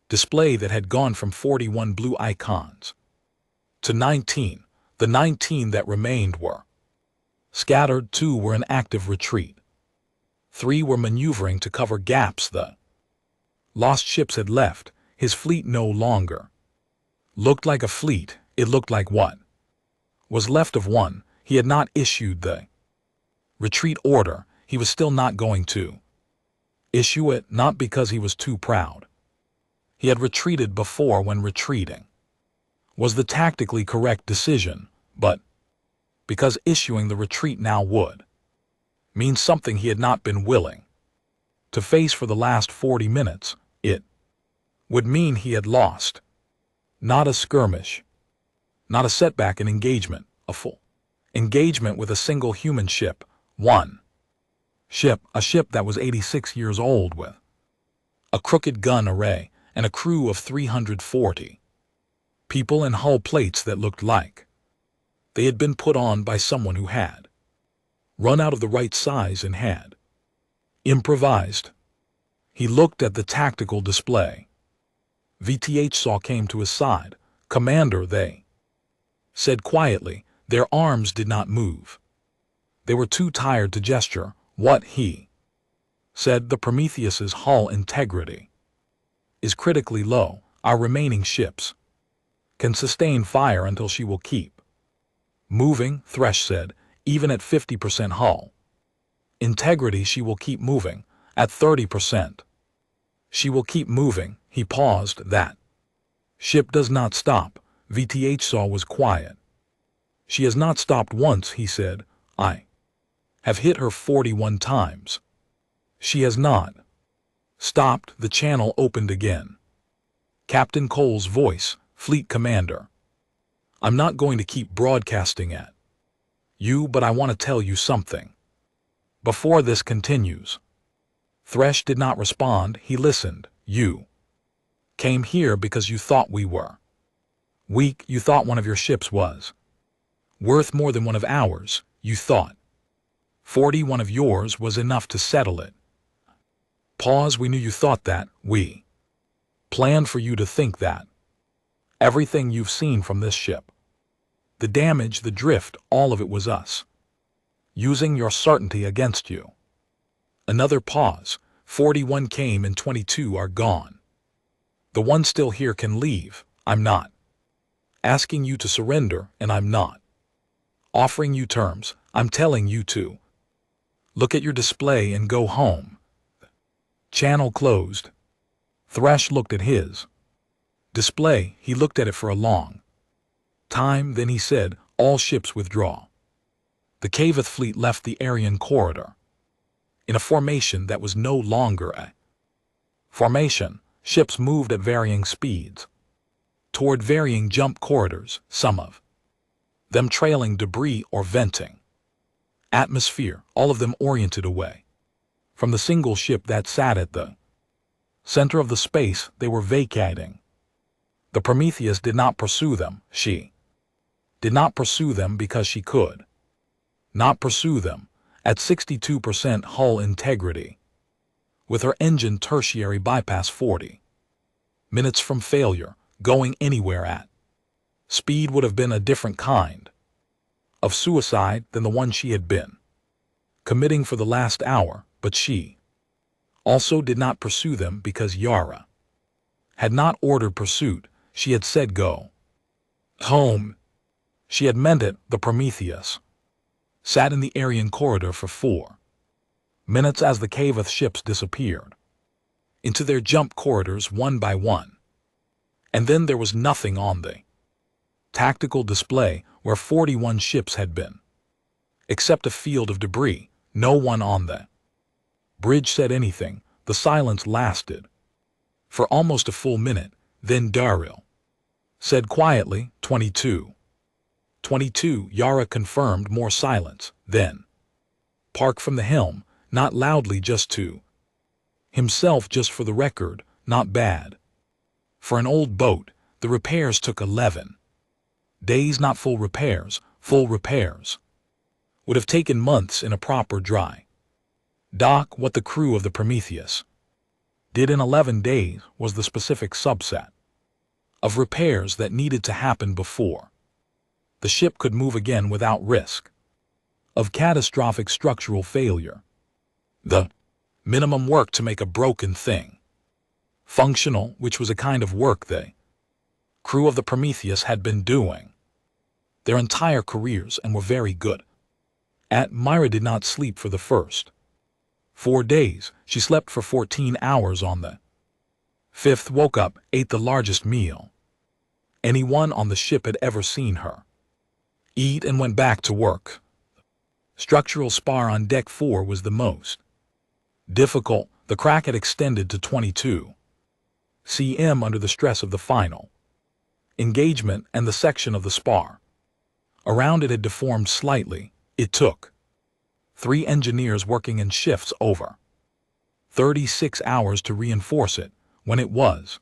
A: display that had gone from 41 blue icons to 19. The 19 that remained were scattered. 2 were in active retreat. 3 were maneuvering to cover gaps the lost ships had left. His fleet no longer looked like a fleet. It looked like what was left of one. He had not issued the retreat order. He was still not going to issue it, not because he was too proud. He had retreated before when retreating was the tactically correct decision, but because issuing the retreat now would mean something he had not been willing to face for the last 40 minutes, it would mean he had lost. Not a skirmish, not a setback in engagement, a full engagement with a single human ship, one ship, a ship that was 86 years old with a crooked gun array and a crew of 340 people and hull plates that looked like they had been put on by someone who had run out of the right size and had improvised. He looked at the tactical display. HFY came to his side. "Commander," they said quietly. Their arms did not move. They were too tired to gesture. "What?" he said. "The Prometheus's hull integrity is critically low. Our remaining ships can sustain fire until she will keep moving," Thresh said. "Even at 50% hull integrity, she will keep moving. At 30%, she will keep moving." He paused. "That ship does not stop." HFY was quiet. "She has not stopped once," he said. "I have hit her 41 times. She has not stopped." The channel opened again. Captain Cole's voice, "Fleet Commander, I'm not going to keep broadcasting at you, but I want to tell you something before this continues." Thresh did not respond. He listened. "You came here because you thought we were weak. You thought one of your ships was worth more than one of ours. You thought 41 of yours was enough to settle it." Pause. "We knew you thought that. We planned for you to think that. Everything you've seen from this ship, the damage, the drift, all of it was us using your certainty against you." Another pause. 41 came and 22 are gone. The one still here can leave. I'm not asking you to surrender, and I'm not offering you terms. I'm telling you to look at your display and go home. Channel closed. Thresh looked at his display. He looked at it for a long time. Then he said, "All ships withdraw." The Kavith fleet left the Aryan corridor in a formation that was no longer a formation. Ships moved at varying speeds toward varying jump corridors, some of them trailing debris or venting atmosphere, all of them oriented away from the single ship that sat at the center of the space they were vacating. The Prometheus did not pursue them. She did not pursue them because she could not pursue them. At 62% hull integrity, with her engine tertiary bypass 40 minutes from failure, going anywhere at speed would have been a different kind of suicide than the one she had been committing for the last hour. But she also did not pursue them because Yara had not ordered pursuit. She had said go home. She had meant it. The Prometheus sat in the Aryan corridor for 4 minutes as the Kavith ships disappeared into their jump corridors one by one. And then there was nothing on the tactical display where 41 ships had been, except a field of debris. No one on the bridge said anything. The silence lasted for almost a full minute. Then Daryl said quietly, 22. 22, Yara confirmed. More silence. Then Park from the helm, not loudly, just to himself, just for the record. Not bad for an old boat. The repairs took 11 days. Not full repairs. Full repairs would have taken months in a proper dry dock. What the crew of the Prometheus did in 11 days was the specific subset of repairs that needed to happen before the ship could move again without risk of catastrophic structural failure. The minimum work to make a broken thing functional, which was a kind of work the crew of the Prometheus had been doing. their entire careers and were very good. Myra did not sleep for the first 4 days. She slept for 14 hours on the 5th, woke up, ate the largest meal anyone on the ship had ever seen her eat, and went back to work. Structural spar on deck 4 was the most difficult. The crack had extended to 22 cm under the stress of the final engagement, and the section of the spar around it had deformed slightly. It took 3 engineers working in shifts over 36 hours to reinforce it. When it was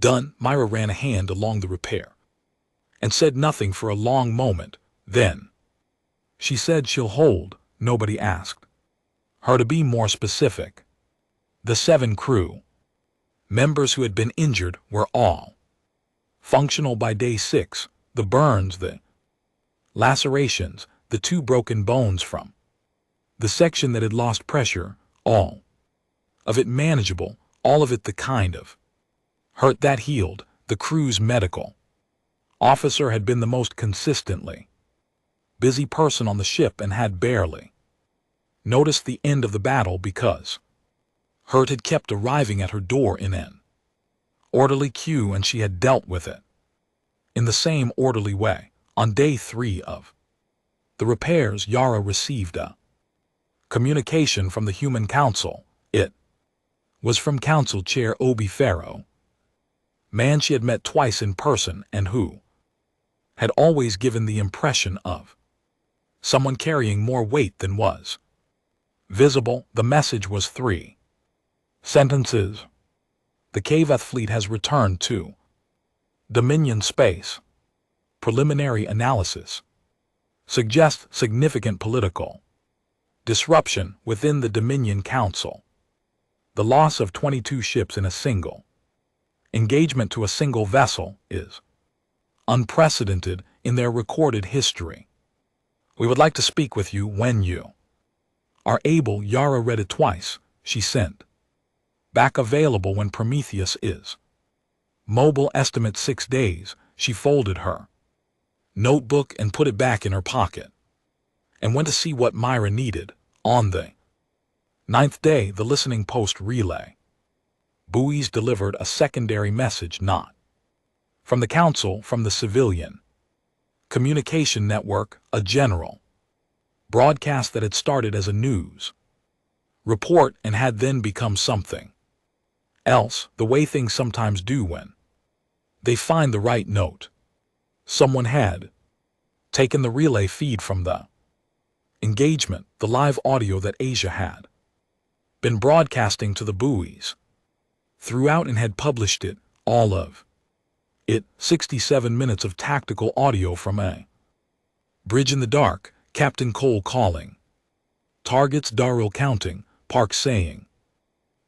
A: done, Myra ran a hand along the repair and said nothing for a long moment. Then she said, "She'll hold." Nobody asked her to be more specific. The 7 crew members who had been injured were all functional by day 6. The burns, the lacerations, the 2 broken bones from the section that had lost pressure, all of it manageable, all of it the kind of hurt that healed. The crew's medical officer had been the most consistently busy person on the ship and had barely noticed the end of the battle because hurt had kept arriving at her door in an orderly queue, and she had dealt with it in the same orderly way. On day 3 of the repairs, Yara received a communication from the Human Council. It was from Council Chair Obi Farrow, man she had met twice in person and who had always given the impression of someone carrying more weight than was visible. The message was 3 sentences. The Kavath fleet has returned to Dominion space. Preliminary analysis suggests significant political disruption within the Dominion Council. The loss of 22 ships in a single engagement to a single vessel is unprecedented in their recorded history. We would like to speak with you when you are able. Yara read it twice. She sent back, available when Prometheus is mobile. Estimate 6 days. She folded her notebook and put it back in her pocket and went to see what Myra needed. On the 9th day, the listening post relay buoys delivered a secondary message, not from the council, from the civilian communication network, a general broadcast that had started as a news report and had then become something else, the way things sometimes do when they find the right note. Someone had taken the relay feed from the engagement, the live audio that Asia had been broadcasting to the buoys throughout, and had published it, all of it, 67 minutes of tactical audio from a bridge in the dark. Captain Cole calling targets, Darrell counting, Park saying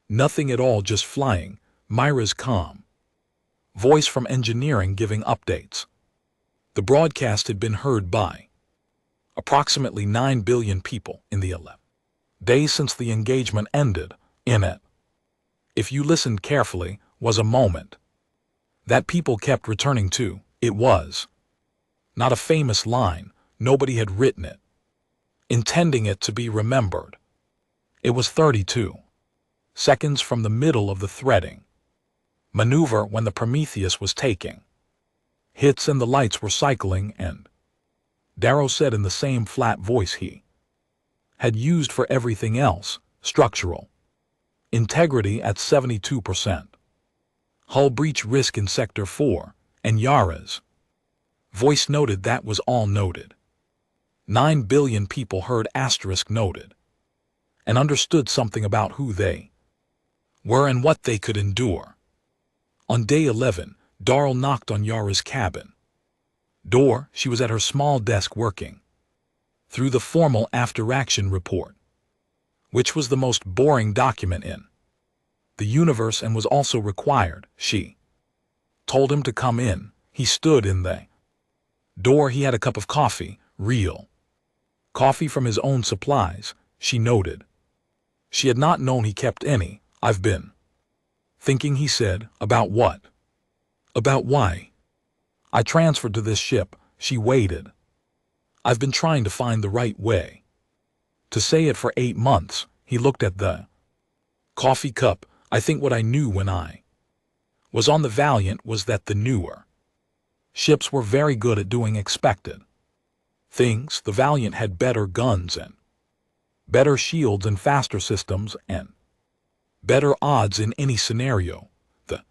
A: nothing at all, just flying. Myra's calm voice from engineering giving updates. The broadcast had been heard by approximately 9 billion people in the 11 days since the engagement ended. In it, if you listened carefully, was a moment that people kept returning to. It was not a famous line. Nobody had written it intending it to be remembered. It was 32 seconds from the middle of the threading maneuver when the Prometheus was taking hits and the lights were cycling, and Darrow said in the same flat voice he had used for everything else, structural integrity at 72%. Hull breach risk in Sector 4, and Yara's voice noted that was all noted. 9 billion people heard asterisk noted and understood something about who they were and what they could endure. On day 11, Darrell knocked on Yara's cabin door. She was at her small desk working through the formal after-action report, which was the most boring document in the universe and was also required. She told him to come in. He stood in the door. He had a cup of coffee, real coffee from his own supplies, she noted. She had not known he kept any. "I've been thinking," he said. "About what?" "About why I transferred to this ship." She waited. I've been trying to find the right way to say it for 8 months. He looked at the coffee cup. I think what I knew when I was on the Valiant was that the newer ships were very good at doing expected things. The Valiant had better guns and better shields and faster systems and better odds in any scenario the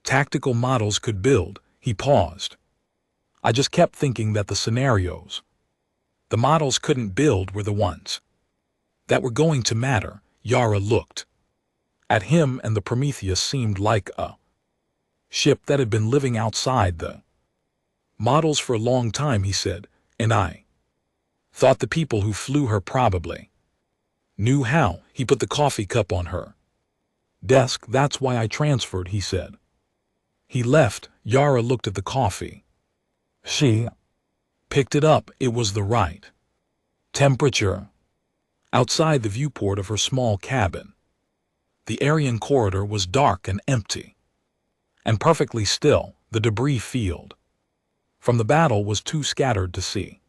A: tactical models could build. He paused. I just kept thinking that the scenarios the models couldn't build were the ones that were going to matter. Yara looked at him, and the Prometheus seemed like a ship that had been living outside the models for a long time, he said, and I thought the people who flew her probably knew how. He put the coffee cup on her desk. That's why I transferred, he said. He left. Yara looked at the coffee. She picked it up. It was the right temperature. Outside the viewport of her small cabin, the Aryan corridor was dark and empty, and perfectly still. The debris field from the battle was too scattered to see.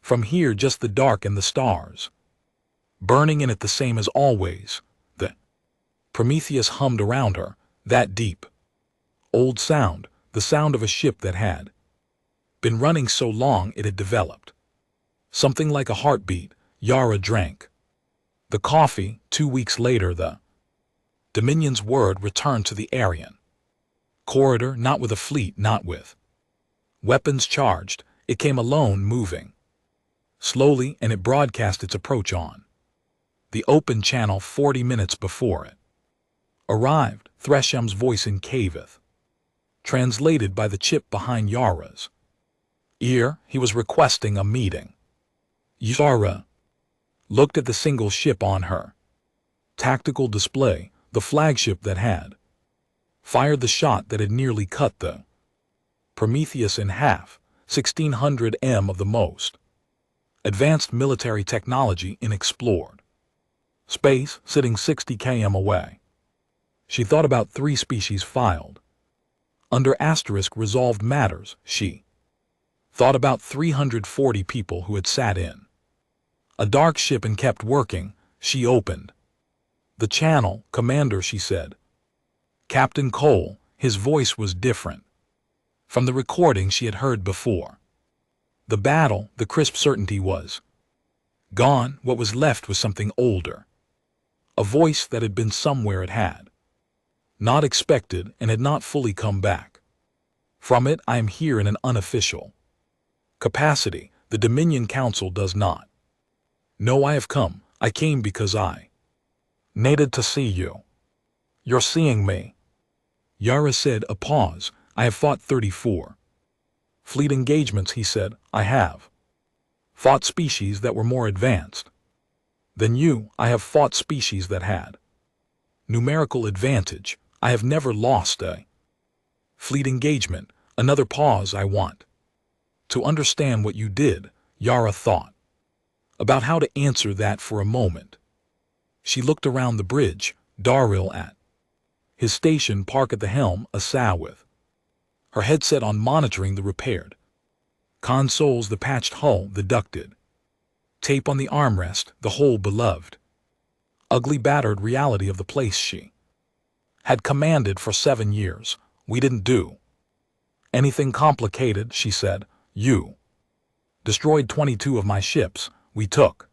A: From here, just the dark and the stars burning in it the same as always. The Prometheus hummed around her, that deep, old sound, the sound of a ship that had been running so long it had developed something like a heartbeat. Yara drank the coffee. 2 weeks later, the Dominion's word returned to the Aryan corridor, not with a fleet, not with weapons charged. It came alone, moving slowly, and it broadcast its approach on the open channel 40 minutes before it arrived. Thresham's voice in Cavith, translated by the chip behind Yara's ear. He was requesting a meeting. Yara looked at the single ship on her tactical display, the flagship that had fired the shot that had nearly cut the Prometheus in half. 1600 m of the most advanced military technology in explored space, sitting 60 km away. She thought about 3 species filed under asterisk resolved matters. She thought about 340 people who had sat in a dark ship and kept working. She opened the channel. Commander, she said. Captain Cole. His voice was different from the recording she had heard before. The battle, the crisp certainty was gone. What was left was something older, a voice that had been somewhere it had not expected and had not fully come back from it. I am here in an unofficial capacity. The Dominion Council does not know I have come. I came because I needed to see you. You're seeing me. Yara said. A pause. I have fought 34 fleet engagements, he said. I have fought species that were more advanced than you. I have fought species that had numerical advantage. I have never lost a fleet engagement. Another pause. I want to understand what you did. Yara thought about how to answer that for a moment. She looked around the bridge. Darrell at his station, Park at the helm, Asa with her headset on, monitoring the repaired consoles, the patched hull, the ducted tape on the armrest, the whole beloved, ugly, battered reality of the place she had commanded for 7 years. We didn't do anything complicated, she said. You destroyed 22 of my ships. We took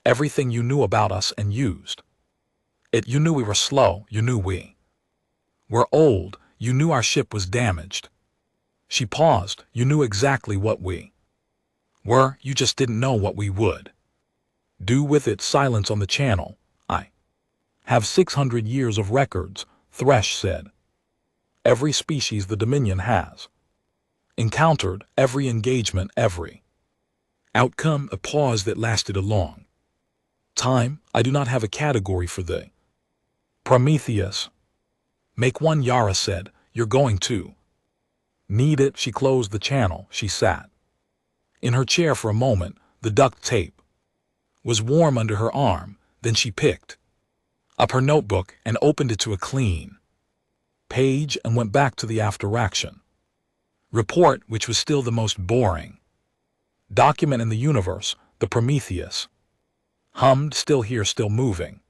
A: everything you knew about us and used it. You knew we were slow. You knew we were old. You knew our ship was damaged. She paused. You knew exactly what we were. You just didn't know what we would do with it. Silence on the channel. I have 600 years of records, Thresh said. Every species the Dominion has encountered, every engagement, every outcome. A pause that lasted a long time. I do not have a category for the Prometheus. Make one, Yara said. You're going to need it. She closed the channel. She sat in her chair for a moment. The duct tape was warm under her arm. Then she picked up her notebook and opened it to a clean page and went back to the after action Report, which was still the most boring. Document in the universe, the Prometheus. Hummed, still here, still moving.